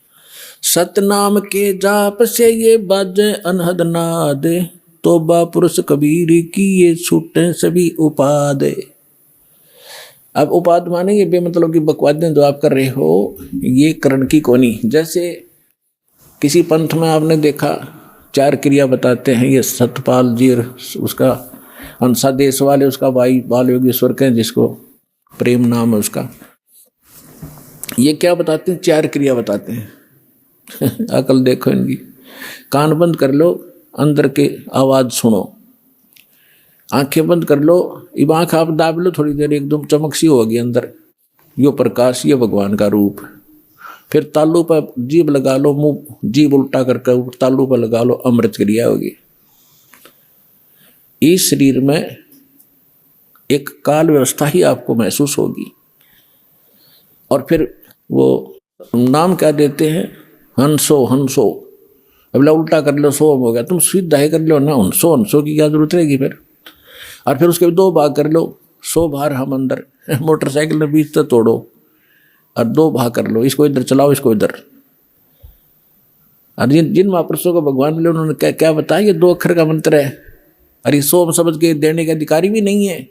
सतनाम के जाप से ये बाजे अनहद नाद, तोबा पुरुष कबीर की ये छूटे सभी उपाद। अब उपाद मानेंगे बेमतलब की बकवादें जो आप कर रहे हो, ये करण की कोनी। जैसे किसी पंथ में आपने देखा 4 क्रिया बताते हैं, ये सतपाल जी उसका अंसा देश वाले, उसका भाई बाल योगेश्वर कहें जिसको प्रेम नाम है उसका, ये क्या बताते हैं? 4 क्रिया बताते हैं। अकल देखो इनकी। कान बंद कर लो, अंदर के आवाज़ सुनो। आंखें बंद कर लो, अब आँख आप दाब लो थोड़ी देर, एकदम चमक सी होगी अंदर, यो प्रकाश, ये भगवान का रूप। फिर तालू पर जीभ लगा लो, मुंह जीभ उल्टा करके तालू पर लगा लो, अमृत क्रिया होगी। इस शरीर में एक काल व्यवस्था ही आपको महसूस होगी। और फिर वो नाम क्या देते हैं? हंसो हंसो। अब उल्टा कर लो, सो हो गया, तुम सीधा ही कर लो ना, हंसो हंसो की क्या जरूरत रहेगी फिर। और फिर उसके 2 भाग कर लो, 100 बार हम अंदर। मोटरसाइकिल में बीच तक तोड़ो और 2 भाग कर लो, इसको इधर चलाओ, इसको इधर। और जिन महापुरुषों को भगवान मिले उन्होंने क्या क्या बताया? ये 2 अक्षर का मंत्र है। अरे 100 शब्द के देने के अधिकारी भी नहीं है।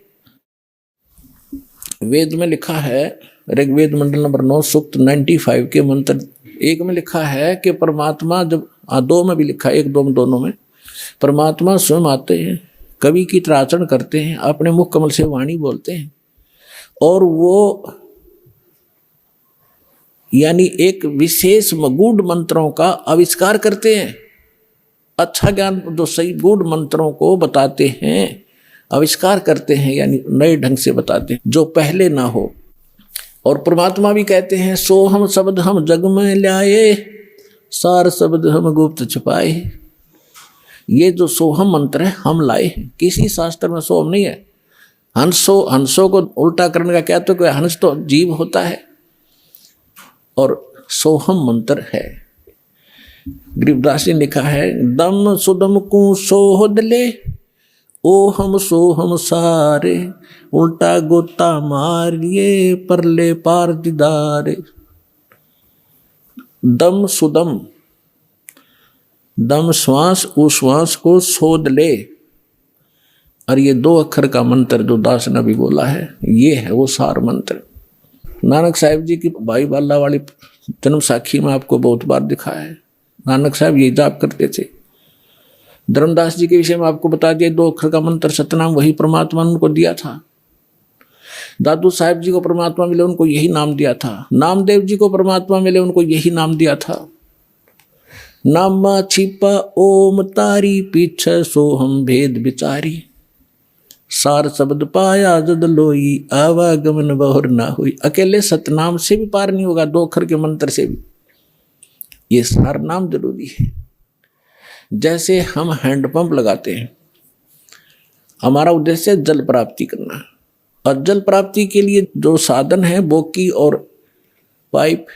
वेद में लिखा है, ऋग्वेद मंडल नंबर 9 सूक्त 95 के मंत्र 1 में लिखा है कि परमात्मा जब 2 में भी लिखा है, 1 2 में दोनों में, परमात्मा स्वयं आते हैं, कवि की तरह आचरण करते हैं, अपने मुख कमल से वाणी बोलते हैं, और वो यानी एक विशेष गूढ़ मंत्रों का आविष्कार करते हैं। अच्छा ज्ञान जो सही गूढ़ मंत्रों को बताते हैं, आविष्कार करते हैं, यानी नए ढंग से बताते हैं जो पहले ना हो। और परमात्मा भी कहते हैं, सो हम शब्द हम जग में लाए, सार शब्द हम गुप्त छिपाए। ये जो सोहम मंत्र है हम लाए हैं, किसी शास्त्र में सोहम नहीं है। हंसो को उल्टा करने का क्या, तो कोई हंस तो जीव होता है और सोहम मंत्र है। गरीबदास जी ने लिखा है, दम सुदम को सोहद ले, ओ हम सोहम सारे, उल्टा गोता मारिए परले पार दीदारे। दम सुदम, दम श्वास, उश्वास को सोध ले। और ये 2 अक्षर का मंत्र जो दास ने भी बोला है, ये है वो सार मंत्र। नानक साहिब जी की भाई बाला वाली जन्म साखी में आपको बहुत बार दिखा है, नानक साहब ये जाप करते थे। धर्मदास जी के विषय में आपको बता दिया, 2 अक्षर का मंत्र सतनाम वही परमात्मा ने उनको दिया था। दादू साहिब जी को परमात्मा मिले, उनको यही नाम दिया था। नामदेव जी को परमात्मा मिले, उनको यही नाम दिया था। नामा छिपा ओम तारी, पीछे सो हम भेद बिचारी, सार शब्द पाया जद लोई, आवागमन बहुर ना हुई। अकेले सतनाम से भी पार नहीं होगा, 2 अक्षर के मंत्र से भी। ये सार नाम जरूरी है। जैसे हम हैंडपंप लगाते हैं, हमारा उद्देश्य जल प्राप्ति करना, और जल प्राप्ति के लिए जो साधन है बोकी और पाइप,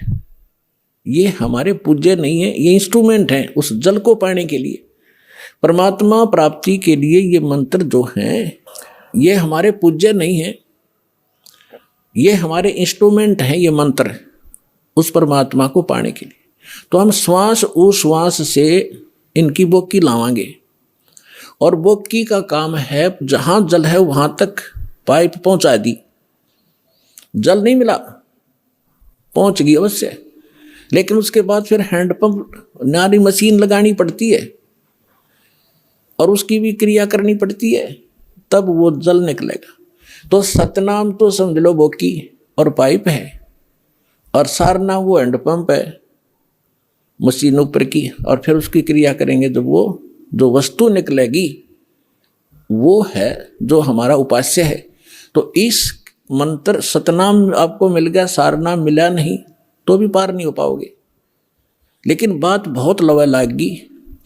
ये हमारे पूज्य नहीं है, ये इंस्ट्रूमेंट हैं उस जल को पाने के लिए। परमात्मा प्राप्ति के लिए ये मंत्र जो हैं, ये हमारे पूज्य नहीं है, ये हमारे इंस्ट्रूमेंट हैं। ये मंत्र उस परमात्मा को पाने के लिए, तो हम श्वास उश्वास से इनकी बोकी लावांगे। और बोकी का काम है, जहां जल है वहां तक पाइप पहुंचा दी, जल नहीं मिला, पहुंच गई अवश्य, लेकिन उसके बाद फिर हैंडपंप नारी मशीन लगानी पड़ती है और उसकी भी क्रिया करनी पड़ती है, तब वो जल निकलेगा। तो सतनाम तो समझ लो बोकी और पाइप है, और सारना वो हैंडपंप है मशीन ऊपर की, और फिर उसकी क्रिया करेंगे जब वो जो वस्तु निकलेगी वो है जो हमारा उपास्य है। तो इस मंत्र सतनाम आपको मिल गया, सारनाम मिला नहीं तो भी पार नहीं हो पाओगे। लेकिन बात बहुत लवा लागी,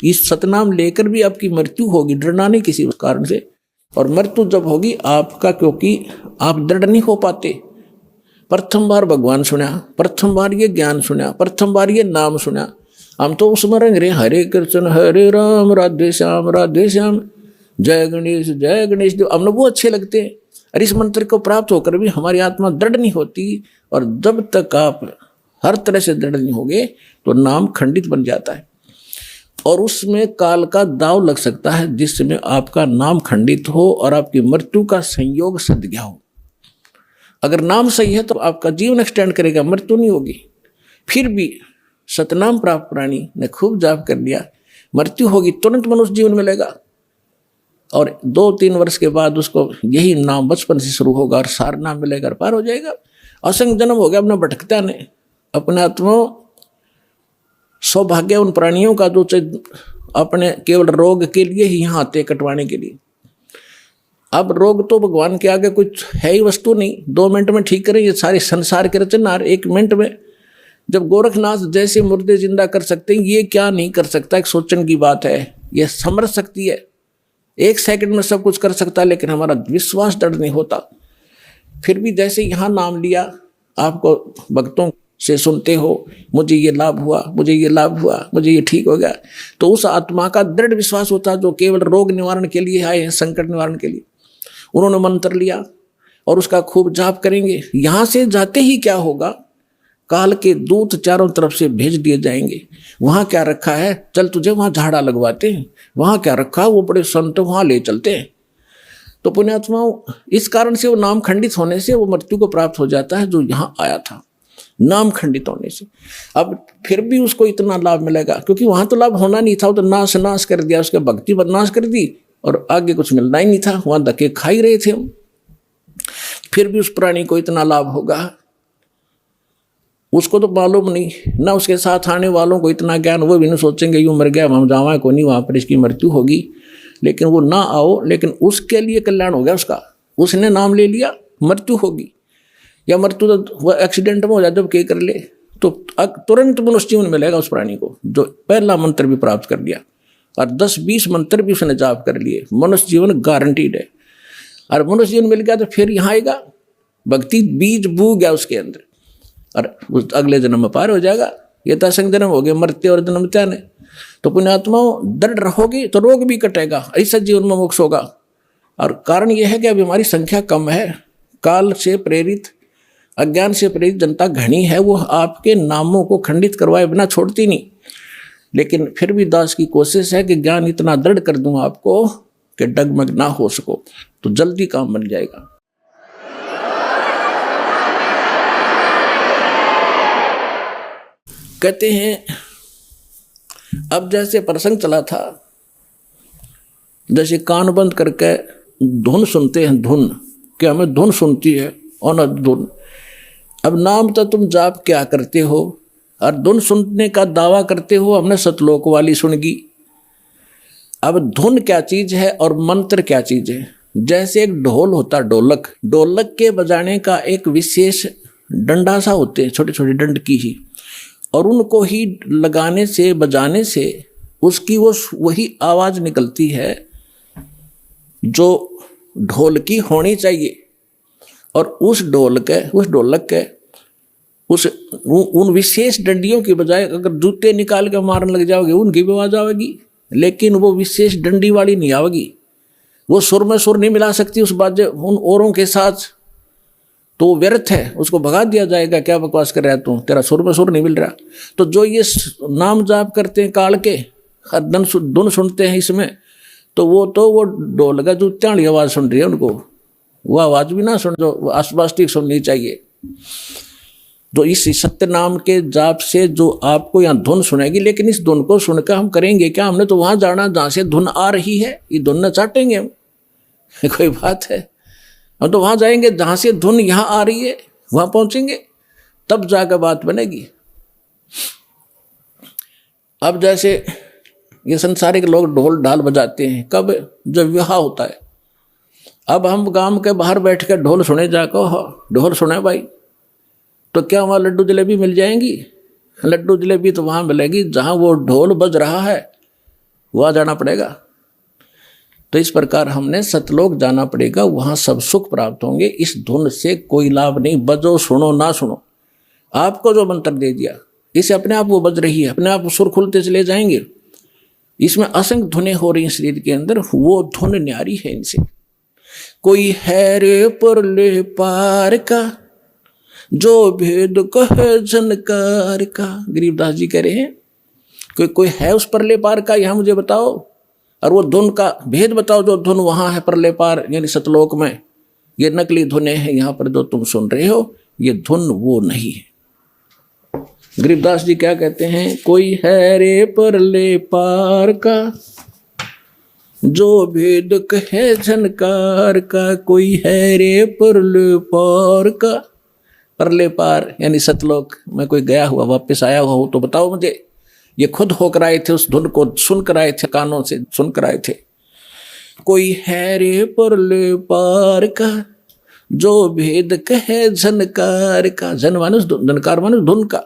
इस सतनाम लेकर भी आपकी मृत्यु होगी, डरना नहीं किसी कारण से। और मृत्यु जब होगी आपका, क्योंकि आप दृढ़ नहीं हो पाते। प्रथम बार भगवान सुना, प्रथम बार ये ज्ञान सुना, प्रथम बार ये नाम सुना, हम तो उसमें रंग रहे हरे कृष्ण हरे राम राधे श्याम जय गणेश देव, हमने वो अच्छे लगते हैं। और इस मंत्र को प्राप्त होकर भी हमारी आत्मा दृढ़ नहीं होती। और जब तक आप हर तरह से दृढ़ नहीं होगे तो नाम खंडित बन जाता है, और उसमें काल का दाव लग सकता है जिसमें आपका नाम खंडित हो और आपकी मृत्यु का संयोग सद गया हो। अगर नाम सही है तो आपका जीवन एक्सटेंड करेगा, मृत्यु नहीं होगी। फिर भी सतनाम प्राप्त प्राणी ने खूब जाप कर लिया, मृत्यु होगी तुरंत मनुष्य जीवन मिलेगा, और 2-3 वर्ष के बाद उसको यही नाम बचपन से शुरू होगा और सार नाम मिलेगा और पार हो जाएगा। असंग जन्म हो गया अपना भटकता ने अपने आत्मा। सौभाग्य उन प्राणियों का जो अपने केवल रोग के लिए ही यहाँ आते कटवाने के लिए। अब रोग तो भगवान के आगे कुछ है ही वस्तु नहीं, 2 मिनट में ठीक करें ये सारे संसार के रचनहार 1 मिनट में। जब गोरखनाथ जैसे मुर्दे जिंदा कर सकते हैं, ये क्या नहीं कर सकता, एक सोचने की बात है। ये समझ सकती है, 1 सेकंड में सब कुछ कर सकता है, लेकिन हमारा विश्वास दृढ़ नहीं होता। फिर भी जैसे यहाँ नाम लिया, आपको भक्तों से सुनते हो मुझे ये लाभ हुआ, मुझे ये लाभ हुआ, मुझे ये ठीक हो गया, तो उस आत्मा का दृढ़ विश्वास होता है जो केवल रोग निवारण के लिए आए हैं, संकट निवारण के लिए। उन्होंने मंत्र लिया और उसका खूब जाप करेंगे। यहाँ से जाते ही क्या होगा, काल के दूत चारों तरफ से भेज दिए जाएंगे। वहाँ क्या रखा है, चल तुझे वहाँ झाड़ा लगवाते हैं, वहाँ क्या रखा, वो बड़े संत वहाँ ले चलते हैं। तो पुण्यात्माओं, इस कारण से वो नाम खंडित होने से वो मृत्यु को प्राप्त हो जाता है जो यहाँ आया था, नाम खंडित होने से। अब फिर भी उसको इतना लाभ मिलेगा क्योंकि वहाँ तो लाभ होना नहीं था, वो तो नाश कर दिया, उसके भक्ति बदनाश कर दी और आगे कुछ मिलना ही नहीं था, वहाँ धक्के खा ही रहे थे हम। फिर भी उस प्राणी को इतना लाभ होगा, उसको तो मालूम नहीं ना, उसके साथ आने वालों को इतना ज्ञान, वो भी नहीं सोचेंगे यूँ मर गया हम जावा को नहीं, वहाँ पर इसकी मृत्यु होगी। लेकिन वो ना आओ, लेकिन उसके लिए कल्याण हो गया उसका, उसने नाम ले लिया, मृत्यु होगी। या मृत्यु तो वह एक्सीडेंट में हो जाए जब के कर ले तो तुरंत मनुष्य जीवन मिलेगा उस प्राणी को जो पहला मंत्र भी प्राप्त कर लिया और 10-20 मंत्र भी उसने जाप कर लिए, मनुष्य जीवन गारंटीड है। और मनुष्य जीवन मिल गया तो फिर यहाँ आएगा, भक्ति बीज बू गया उसके अंदर और उस अगले जन्म में पार हो जाएगा। ये तो असंग जन्म हो गए, मरते और जन्म त्यान है। तो पुण्यात्माओं दृढ़ रहोगे तो रोग भी कटेगा, ऐसा जीवन में मोक्ष होगा। और कारण यह है कि अभी हमारी संख्या कम है, काल से प्रेरित अज्ञान से प्रेरित जनता घनी है, वो आपके नामों को खंडित करवाए बिना छोड़ती नहीं। लेकिन फिर भी दास की कोशिश है कि ज्ञान इतना दृढ़ कर दूं आपको कि डगमग ना हो सको, तो जल्दी काम बन जाएगा। कहते हैं अब जैसे प्रसंग चला था, जैसे कान बंद करके धुन सुनते हैं, धुन क्या हमें धुन सुनती है और न धुन। अब नाम तो तुम जाप क्या करते हो और धुन सुनने का दावा करते हो, हमने सतलोक वाली सुनगी। अब धुन क्या चीज है और मंत्र क्या चीज है। जैसे एक ढोल होता, ढोलक, ढोलक के बजाने का एक विशेष डंडा सा होते हैं, छोटे छोटे डंड की ही, और उनको ही लगाने से बजाने से उसकी वो वही आवाज निकलती है जो ढोल की होनी चाहिए। और उस ढोलक के उन विशेष डंडियों की बजाय अगर जूते निकाल के मारने लग जाओगे उनकी भी आवाज आवेगी, लेकिन वो विशेष डंडी वाली नहीं आवेगी। वो सुर में सुर नहीं मिला सकती उस बाजे उन औरों के साथ, तो व्यर्थ है, उसको भगा दिया जाएगा। क्या बकवास कर रहा है तू, तेरा सुर में सुर नहीं मिल रहा। तो जो ये नाम जाप करते हैं काल के, धुन सुनते हैं इसमें, तो वो ढोल का जूत्या वाली आवाज सुन रही है, उनको वो आवाज भी ना सुन, जो आसपास ठीक सुननी चाहिए। तो इस सत्य नाम के जाप से जो आपको यहाँ धुन सुनेगी, लेकिन इस धुन को सुनकर हम करेंगे क्या, हमने तो वहां जाना जहाँ से धुन आ रही है, ये धुन न चाटेंगे हम कोई बात है। हम तो वहां जाएंगे जहाँ से धुन यहाँ आ रही है, वहां पहुंचेंगे। तब जाकर बात बनेगी। अब जैसे ये संसारिक लोग ढोल ढाल बजाते हैं कब, जब विवाह होता है। अब हम गांव के बाहर बैठ कर ढोल सुने जाकर, ढोल सुने भाई, तो क्या वहाँ लड्डू जलेबी मिल जाएंगी? लड्डू जलेबी तो वहाँ मिलेगी जहाँ वो ढोल बज रहा है, वहाँ जाना पड़ेगा। तो इस प्रकार हमने सतलोक जाना पड़ेगा, वहाँ सब सुख प्राप्त होंगे। इस धुन से कोई लाभ नहीं, बजो सुनो ना सुनो। आपको जो मंत्र दे दिया इसे अपने आप वो बज रही है, अपने आप सुर खुलते चले जाएंगे। इसमें असंख्य धुनें हो रही हैं शरीर के अंदर, वो धुन न्यारी है इनसे। कोई है रे परले पार का, जो भेद कहे झनकार का। गरीबदास जी कह रहे हैं कोई है उस परले पार का, यहां मुझे बताओ, और वो धुन का भेद बताओ जो धुन वहां है परले पार यानी सतलोक में। ये नकली धुनें हैं, यहां पर जो तुम सुन रहे हो ये धुन वो नहीं है। गरीबदास जी क्या कहते हैं, कोई है रे परले पार का, जो भेद कहे झनकार का। कोई है रे परले पार का, परले पार यानी सतलोक में कोई गया हुआ वापस आया हुआ हो तो बताओ मुझे। ये खुद होकर आए थे, उस धुन को सुनकर आए थे, कानों से सुनकर आए थे। कोई है रे परले पार का, जो भेद कहे झनकार का। झन मानुष, झनकार मानुष धुन का।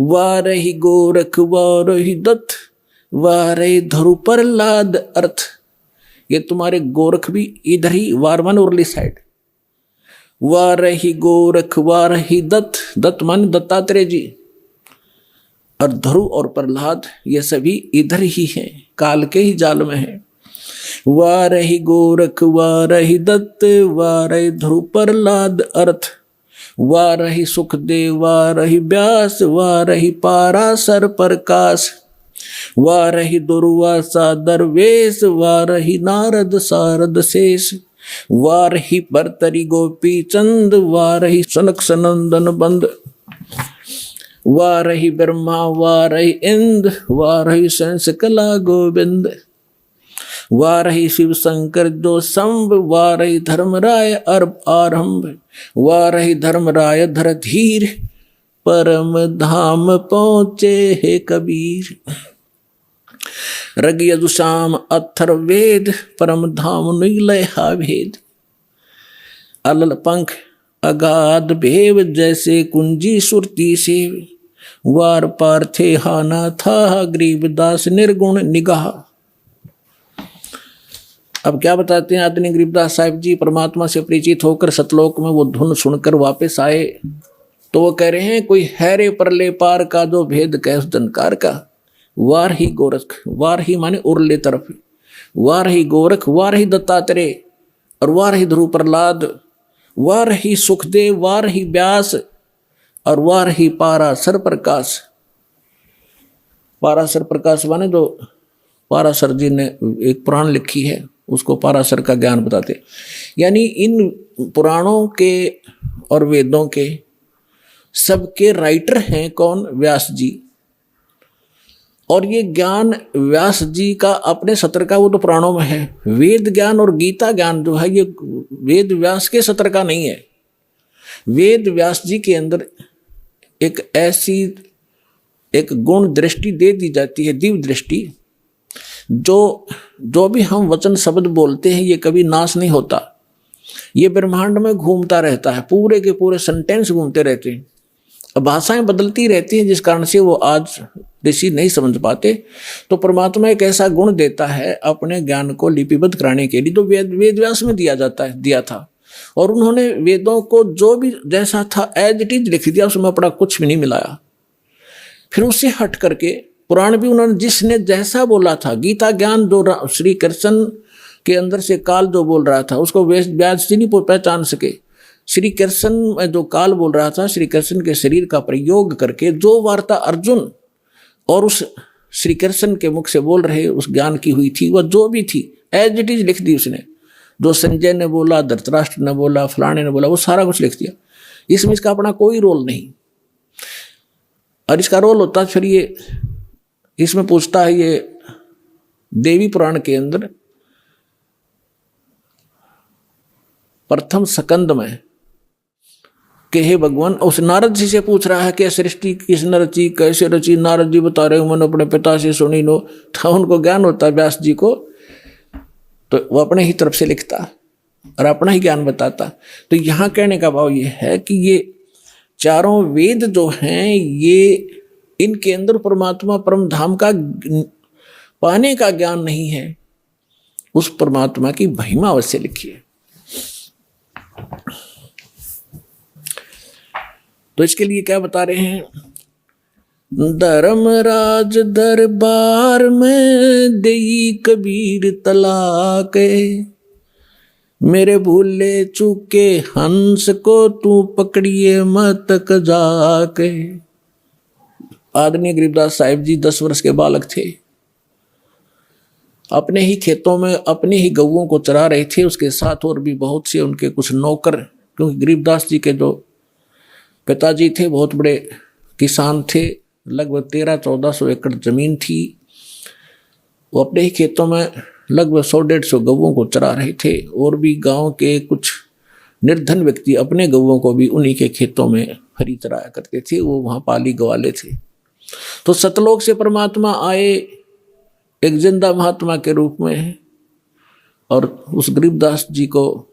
वारही गोरख वारही दत्त, वारही धरु प्रहलाद अर्थ। ये तुम्हारे गोरख भी इधर ही, वारवन उर्ली साइड। वारही गोरख वारही दत्त, दत्त मान दत्तात्रेय जी, और ध्रुव और प्रहलाद ये सभी इधर ही हैं, काल के ही जाल में हैं। वारही गोरख वारही दत्त, वारही ध्रुव प्रहलाद अर्थ। वारही सुखदेव वारही व्यास, वारही पाराशर प्रकाश। वारही दुर्वासा दरवेश, वारही नारद सारद शेष। वारही भर्तरी गोपी चंद, वारही सनक सनंदन बंद। वारही ब्रह्मा वारही इंद्र, वारही संस कला गोविंद। वारही शिव शंकर जो संभ, वारही धर्मराय अर्भ आरंभ। वारही धर्मराय धर धीर, परम धाम पहुँचे हे कबीर। रग यजुषाम अथर वेद, परम धाम नीलय हा भेद। अलल पंख अगाध भेव, जैसे कुंजी सुरती सेव। वार पार थे हाना था, गरीबदास निर्गुण निगाह। अब क्या बताते हैं आदरणीय गरीबदास साहिब जी, परमात्मा से परिचित होकर सतलोक में वो धुन सुनकर वापस आए तो वो कह रहे हैं, कोई है रे परले पार का, जो भेद कह उस जनकार का। वार ही गोरख, वार ही माने उरले तरफ, वार ही गोरख, वार ही दत्तात्रेय, और वार ही ध्रुव प्रहलाद, वार ही सुखदेव, वार ही व्यास, और वार ही पाराशर प्रकाश। पाराशर प्रकाश माने जो पाराशर जी ने एक पुराण लिखी है उसको पाराशर का ज्ञान बताते। यानी इन पुराणों के और वेदों के सबके राइटर हैं कौन? व्यास जी। और ये ज्ञान व्यास जी का अपने सत्र का, वो तो पुराणों में है। वेद ज्ञान और गीता ज्ञान जो है ये वेद व्यास के सत्र का नहीं है। वेद व्यास जी के अंदर एक ऐसी एक गुण दृष्टि दे दी जाती है, दिव्य दृष्टि, जो भी हम वचन शब्द बोलते हैं ये कभी नाश नहीं होता। ये ब्रह्मांड में घूमता रहता है, पूरे के पूरे सेंटेंस घूमते रहते हैं। अब भाषाएं बदलती रहती हैं जिस कारण से वो आज ऋषि नहीं समझ पाते। तो परमात्मा एक ऐसा गुण देता है अपने ज्ञान को लिपिबद्ध कराने के लिए, तो वेद व्यास में दिया था। और उन्होंने वेदों को जो भी जैसा था एज इट इज लिख दिया, उसमें अपना कुछ भी नहीं मिलाया। फिर उससे हट करके पुराण भी उन्होंने जिसने जैसा बोला था, गीता ज्ञान जो श्री कृष्ण के अंदर से काल जो बोल रहा था उसको व्यास जी नहीं पहचान सके। श्री कृष्ण में जो काल बोल रहा था, श्री कृष्ण के शरीर का प्रयोग करके जो वार्ता अर्जुन और उस श्री कृष्ण के मुख से बोल रहे उस ज्ञान की हुई थी, वह जो भी थी एज इट इज लिख दी उसने। जो संजय ने बोला, धृतराष्ट्र ने बोला, फलाने ने बोला, वो सारा कुछ लिख दिया। इसमें इसका अपना कोई रोल नहीं। और इसका रोल होता फिर ये इसमें पूछता है, ये देवी पुराण के अंदर प्रथम स्कंद में कि हे भगवान, उस नारद जी से पूछ रहा है कि सृष्टि किसने रची, कैसे रची। नारद जी बता रहे हो मैंने अपने पिता से सुनी नो। तो उनको ज्ञान होता है व्यास जी को, तो वो अपने ही तरफ से लिखता और अपना ही ज्ञान बताता। तो यहाँ कहने का भाव ये है कि ये चारों वेद जो हैं, ये इनके अंदर परमात्मा परम धाम का पाने का ज्ञान नहीं है, उस परमात्मा की महिमा अवश्य लिखी है। तो इसके लिए क्या बता रहे हैं, धर्मराज दरबार में देई कबीर तलाक, मेरे भूले चूके हंस को तू पकड़िए मत जाके। आदरणीय गरीबदास साहिब जी 10 वर्ष के बालक थे, अपने ही खेतों में अपने ही गऊओं को चरा रहे थे, उसके साथ और भी बहुत से उनके कुछ नौकर, क्योंकि गरीबदास जी के जो पिताजी थे बहुत बड़े किसान थे, लगभग 1300-1400 एकड़ जमीन थी। वो अपने ही खेतों में लगभग 100-150 गऊओं को चरा रहे थे, और भी गांव के कुछ निर्धन व्यक्ति अपने गऊओं को भी उन्हीं के खेतों में हरी चराया करते थे, वो वहाँ पाली गवाले थे। तो सतलोक से परमात्मा आए एक जिंदा महात्मा के रूप में, और उस गरीबदास जी को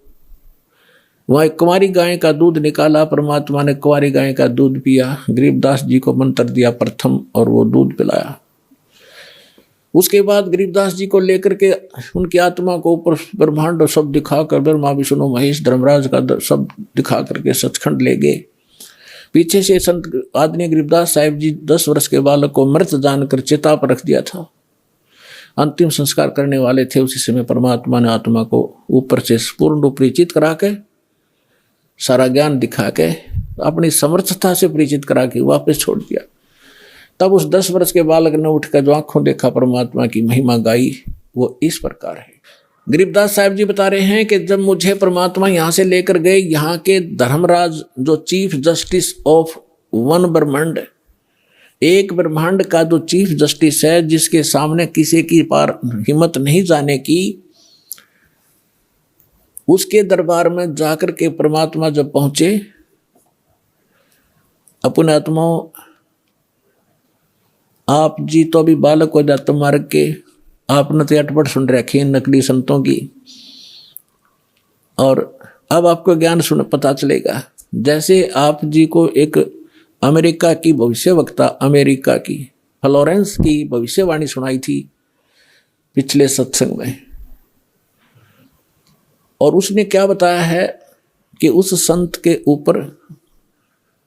वहाँ एक कुंवारी गाय का दूध निकाला, परमात्मा ने कुंवारी गाय का दूध पिया, गरीबदास जी को मंत्र दिया प्रथम और वो दूध पिलाया। उसके बाद गरीबदास जी को लेकर के उनकी आत्मा को ऊपर ब्रह्मांड सब दिखाकर, ब्रह्मा विष्णु महेश धर्मराज का सब दिखा करके सचखंड ले गए। पीछे से संत आदरणीय गरीबदास साहिब जी 10 वर्ष के बालक को मृत जानकर चिता पर रख दिया था, अंतिम संस्कार करने वाले थे। उसी समय परमात्मा ने आत्मा को ऊपर से पूर्ण रूप परिचित करा के, सारा ज्ञान दिखा के, अपनी समर्थता से परिचित करा के वापस छोड़ दिया। तब उस 10 वर्ष के बालक ने उठकर जो आंखों देखा परमात्मा की महिमा गाई, वो इस प्रकार है। गरीबदास साहिब जी बता रहे हैं कि जब मुझे परमात्मा यहाँ से लेकर गए, यहाँ के धर्मराज जो चीफ जस्टिस ऑफ वन ब्रह्मांड, एक ब्रह्मांड का जो चीफ जस्टिस है, जिसके सामने किसी की पार हिम्मत नहीं जाने की, उसके दरबार में जाकर के परमात्मा जब पहुंचे, अपने आत्माओं, आप जी तो अभी बालक हो जाते मार्ग के, आपने तो अटपट सुन रखी है नकली संतों की, और अब आपको ज्ञान सुन पता चलेगा। जैसे आप जी को एक अमेरिका की भविष्यवक्ता, अमेरिका की फ्लोरेंस की भविष्यवाणी सुनाई थी पिछले सत्संग में, और उसने क्या बताया है कि उस संत के ऊपर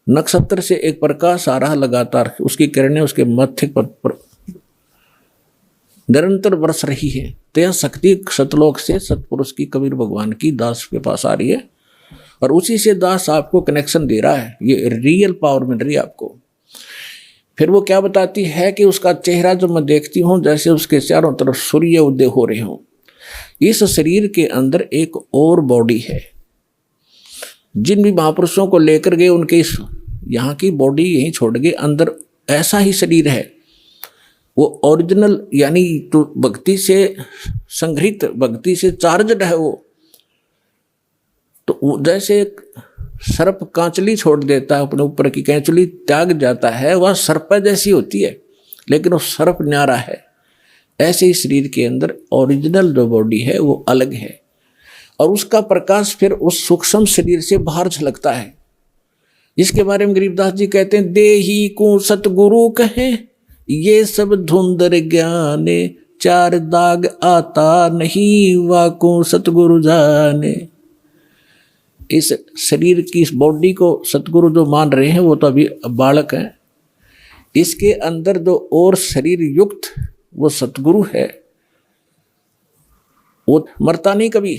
नक्षत्र से एक प्रकाश आ रहा लगातार, उसकी किरणें उसके मत्थे पर निरंतर बरस रही है। तो यह शक्ति सतलोक से सतपुरुष की, कबीर भगवान की दास के पास आ रही है, और उसी से दास आपको कनेक्शन दे रहा है, ये रियल पावर मिल रही है आपको। फिर वो क्या बताती है कि उसका चेहरा जब मैं देखती हूँ, जैसे उसके चारों तरफ सूर्य उदय हो रहे हों। इस शरीर के अंदर एक और बॉडी है। जिन भी महापुरुषों को लेकर गए, उनके इस यहाँ की बॉडी यहीं छोड़ गए, अंदर ऐसा ही शरीर है, वो ओरिजिनल, यानी तो भक्ति से संग्रहित, भक्ति से चार्जड है वो। तो जैसे एक सर्प कांचली छोड़ देता है, अपने ऊपर की कैंचली त्याग जाता है, वह सर्प जैसी होती है, लेकिन वो सर्प न्यारा है। ऐसे ही शरीर के अंदर ओरिजिनल जो बॉडी है वो अलग है, और उसका प्रकाश फिर उस सूक्ष्म शरीर से बाहर झलकता है। इसके बारे में गरीबदास जी कहते हैं, देही को सतगुरु कहें, ये सब धुंधर ज्ञाने, 4 दाग आता नहीं, वाको सतगुरु जाने। इस शरीर की, इस बॉडी को सतगुरु जो मान रहे हैं, वो तो अभी बालक हैं। इसके अंदर जो और शरीर युक्त वो सतगुरु है, वो मरता नहीं कभी।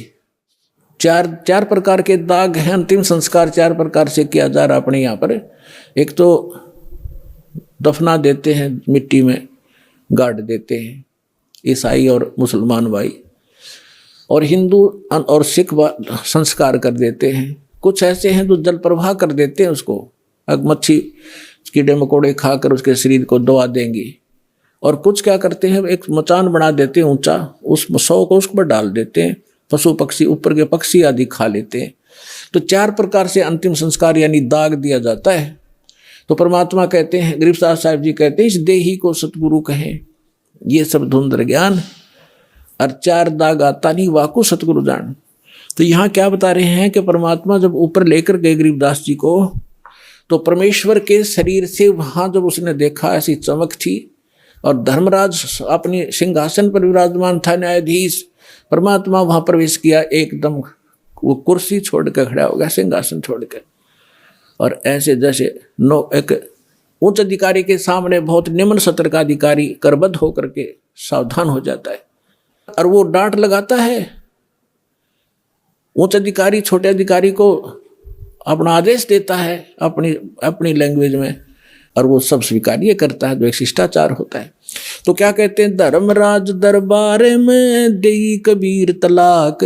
4 प्रकार के दाग हैं, अंतिम संस्कार 4 प्रकार से किया जा रहा अपने यहाँ पर। एक तो दफना देते हैं, मिट्टी में गाड़ देते हैं, ईसाई और मुसलमान भाई, और हिंदू और सिख संस्कार कर देते हैं। कुछ ऐसे हैं जो जल प्रवाह कर देते हैं उसको, मच्छी कीड़े मकोड़े खाकर उसके शरीर को दबा देंगे। और कुछ क्या करते हैं, एक मचान बना देते हैं ऊंचा, उस 100 को उस पर डाल देते हैं, पशु पक्षी ऊपर के पक्षी आदि खा लेते हैं। तो 4 प्रकार से अंतिम संस्कार यानी दाग दिया जाता है। तो परमात्मा कहते हैं, गरीबदास साहब जी कहते हैं, इस देही को सतगुरु कहें, ये सब धुंधर ज्ञान, और 4 दाग आता नहीं वाकु सतगुरु जान। तो यहाँ क्या बता रहे हैं कि परमात्मा जब ऊपर लेकर गए गरीबदास जी को, तो परमेश्वर के शरीर से वहां जब उसने देखा ऐसी चमक थी, और धर्मराज अपने सिंहासन पर विराजमान था, न्यायाधीश, परमात्मा वहां प्रवेश किया, एकदम वो कुर्सी छोड़कर खड़ा हो गया, सिंहासन छोड़कर, और ऐसे जैसे एक उच्च अधिकारी के सामने बहुत निम्न सत्र का अधिकारी करबद्ध होकर के सावधान हो जाता है, और वो डांट लगाता है उच्च अधिकारी छोटे अधिकारी को, अपना आदेश देता है अपनी लैंग्वेज में, और वो सब स्वीकार्य करता है, जो एक शिष्टाचार होता है। तो क्या कहते हैं, धर्मराज दरबार में देई कबीर तलाक,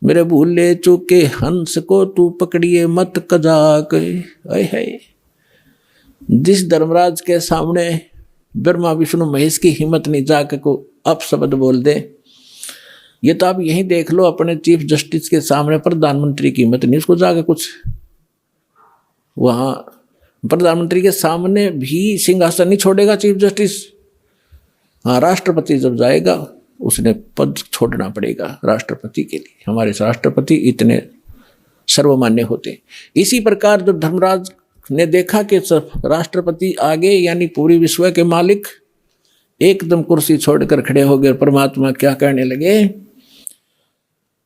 मेरे भूले चूके हंस को तू पकड़िए मत कजाक। है जिस धर्मराज के सामने ब्रह्मा विष्णु महेश की हिम्मत नहीं जाके को अपशब्द बोल दे, ये तो आप यहीं देख लो, अपने चीफ जस्टिस के सामने प्रधानमंत्री की हिम्मत नहीं उसको जाके कुछ, वहाँ प्रधानमंत्री के सामने भी सिंहासन नहीं छोड़ेगा चीफ जस्टिस। हाँ, राष्ट्रपति जब जाएगा उसने पद छोड़ना पड़ेगा राष्ट्रपति के लिए, हमारे राष्ट्रपति इतने सर्वमान्य होते। इसी प्रकार जब धर्मराज ने देखा कि राष्ट्रपति आगे यानी पूरी विश्व के मालिक एकदम कुर्सी छोड़कर खड़े हो गए, परमात्मा क्या कहने लगे,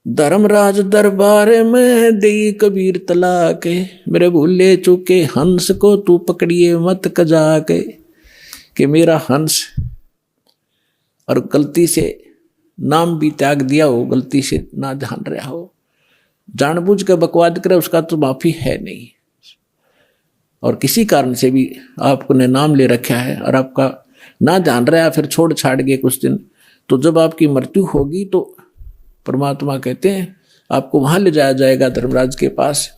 धर्मराज दरबार में देई कबीर तलाक, मेरे भूले चूके हंस को तू पकड़िए मत कजाक, कि मेरा हंस और गलती से नाम भी त्याग दिया हो, गलती से ना ध्यान रहा हो, जानबूझ कर बकवाद करे, उसका तो माफी है नहीं, और किसी कारण से भी आपने नाम ले रखा है और आपका ना ध्यान रहा, फिर छोड़ छाड़ गए कुछ दिन, तो जब आपकी मृत्यु होगी तो परमात्मा कहते हैं आपको वहां ले जाया जाएगा धर्मराज के पास।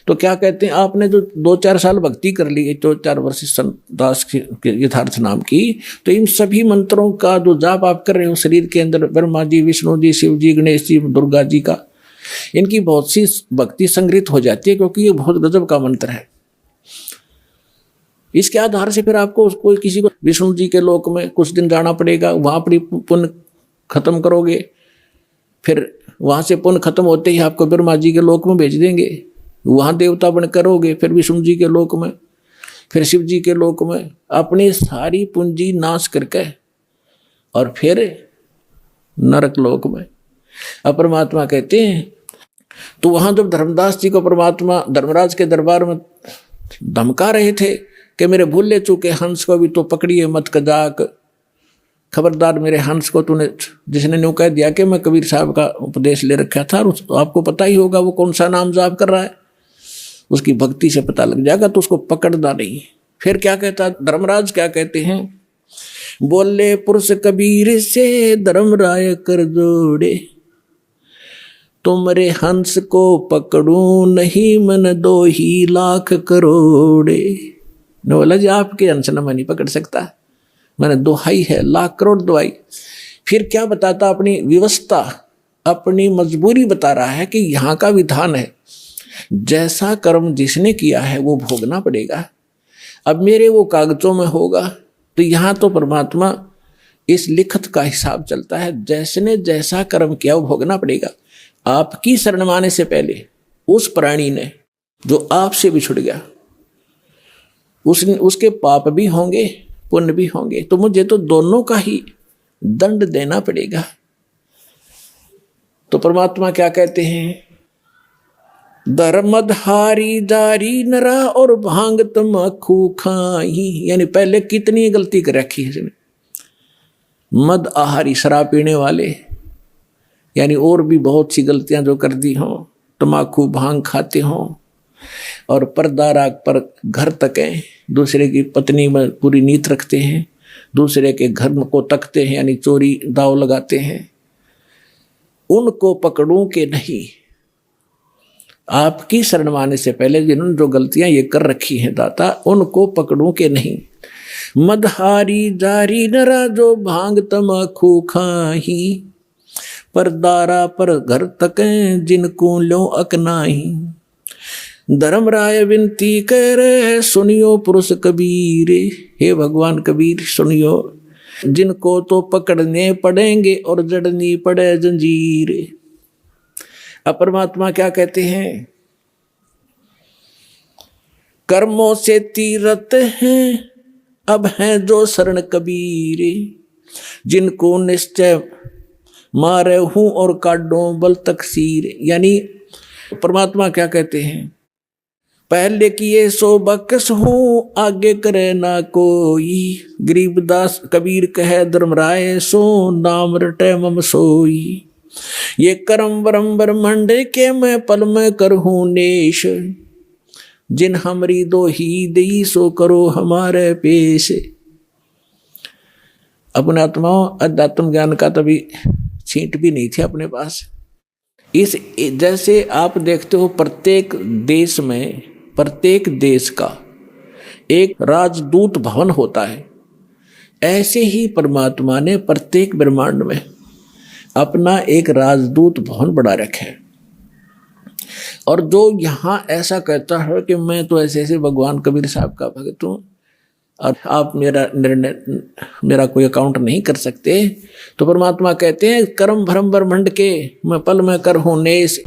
तो क्या कहते हैं, आपने जो 2-4 साल भक्ति कर ली, 2-4 वर्ष संत दास के यथार्थ नाम की, तो इन सभी मंत्रों का जो जाप आप कर रहे हो शरीर के अंदर, ब्रह्मा जी, विष्णु जी, शिव जी, गणेश जी, दुर्गा जी का, इनकी बहुत सी भक्ति संग्रहित हो जाती है, क्योंकि ये बहुत गजब का मंत्र है। इसके आधार से फिर आपको कोई किसी को विष्णु जी के लोक में कुछ दिन जाना पड़ेगा, वहां अपनी पुण्य खत्म करोगे, फिर वहां से पुण्य खत्म होते ही आपको ब्रह्मा जी के लोक में भेज देंगे, वहां देवता बन करोगे, फिर विष्णु जी के लोक में, फिर शिव जी के लोक में, अपनी सारी पूंजी नाश करके और फिर नरक लोक में। अब परमात्मा कहते हैं, तो वहां जब धर्मदास जी को परमात्मा धर्मराज के दरबार में धमका रहे थे कि मेरे भूले चूके हंस को भी तो पकड़िए मत कजाक, खबरदार मेरे हंस को तूने, जिसने न्यू कह दिया कि मैं कबीर साहब का उपदेश ले रखा था, और आपको पता ही होगा वो कौन सा नाम जाप कर रहा है, उसकी भक्ति से पता लग जाएगा, तो उसको पकड़ना नहीं। फिर क्या कहता धर्मराज, क्या कहते हैं, बोले पुरुष कबीर से धर्मराय कर जोड़े, तुमरे हंस को पकड़ू नहीं मन 2 लाख करोड़े। ने बोला जी आपके हंस न मैं नहीं पकड़ सकता, मैंने दोहाई है, लाख करोड़ दोहाई। फिर क्या बताता, अपनी व्यवस्था अपनी मजबूरी बता रहा है कि यहाँ का विधान है, जैसा कर्म जिसने किया है वो भोगना पड़ेगा। अब मेरे वो कागजों में होगा, तो यहाँ तो परमात्मा इस लिखत का हिसाब चलता है, जैसने जैसा कर्म किया वो भोगना पड़ेगा। आपकी शरण माने से पहले उस प्राणी ने जो आपसे बिछुड़ गया, उसके पाप भी होंगे पुण्य भी होंगे, तो मुझे तो दोनों का ही दंड देना पड़ेगा। तो परमात्मा क्या कहते हैं, धर्मधारी जारी नरा और भांग तमाकू खाई, यानी पहले कितनी गलती कर रखी है इसने, मद आहारी शराब पीने वाले, यानी और भी बहुत सी गलतियां जो कर दी हों, तमाकू भांग खाते हों, और पर्दा राग पर घर तकें, दूसरे की पत्नी में पूरी नीयत रखते हैं, दूसरे के घर को तकते हैं, यानी चोरी दाव लगाते हैं, उनको पकड़ूं के नहीं। आपकी शरण माने से पहले जिन्होंने जो गलतियां ये कर रखी हैं दाता, उनको पकड़ूं के नहीं। मदहारी जारी नरा जो भांग तमाकू खाही, पर दारा पर घर तकें जिनको लो अकनाही। धर्मराय विनती कह रहे सुनियो पुरुष कबीर, हे भगवान कबीर सुनियो, जिनको तो पकड़ने पड़ेंगे और जड़नी पड़े जंजीर। अब परमात्मा क्या कहते हैं, कर्मों से तीरथ हैं अब हैं जो शरण कबीर, जिनको निश्चय मारे हूं और काटो बल तकसीर। यानी परमात्मा क्या कहते हैं, पहले किए सो बकस हूँ आगे करे ना कोई। गरीबदास कबीर कहे धर्मराय सो नाम रटे मम सोई। ये करम वरम ब्रह्मंड के मैं पल में करहूँ नेश, जिन हमरी दो ही दई सो करो हमारे पेश। अपने आत्माओं अध्यात्म ज्ञान का तभी छींट भी नहीं थे अपने पास। इस जैसे आप देखते हो प्रत्येक देश में, प्रत्येक देश का एक राजदूत भवन होता है, ऐसे ही परमात्मा ने प्रत्येक ब्रह्मांड में अपना एक राजदूत भवन बना रखा है। और जो यहाँ ऐसा कहता है कि मैं तो ऐसे ऐसे भगवान कबीर साहब का भक्त हूँ और आप मेरा निर्णय, मेरा कोई अकाउंट नहीं कर सकते, तो परमात्मा कहते हैं कर्म भ्रम ब्रह्मंड के मैं पल में कर हूँ नेश।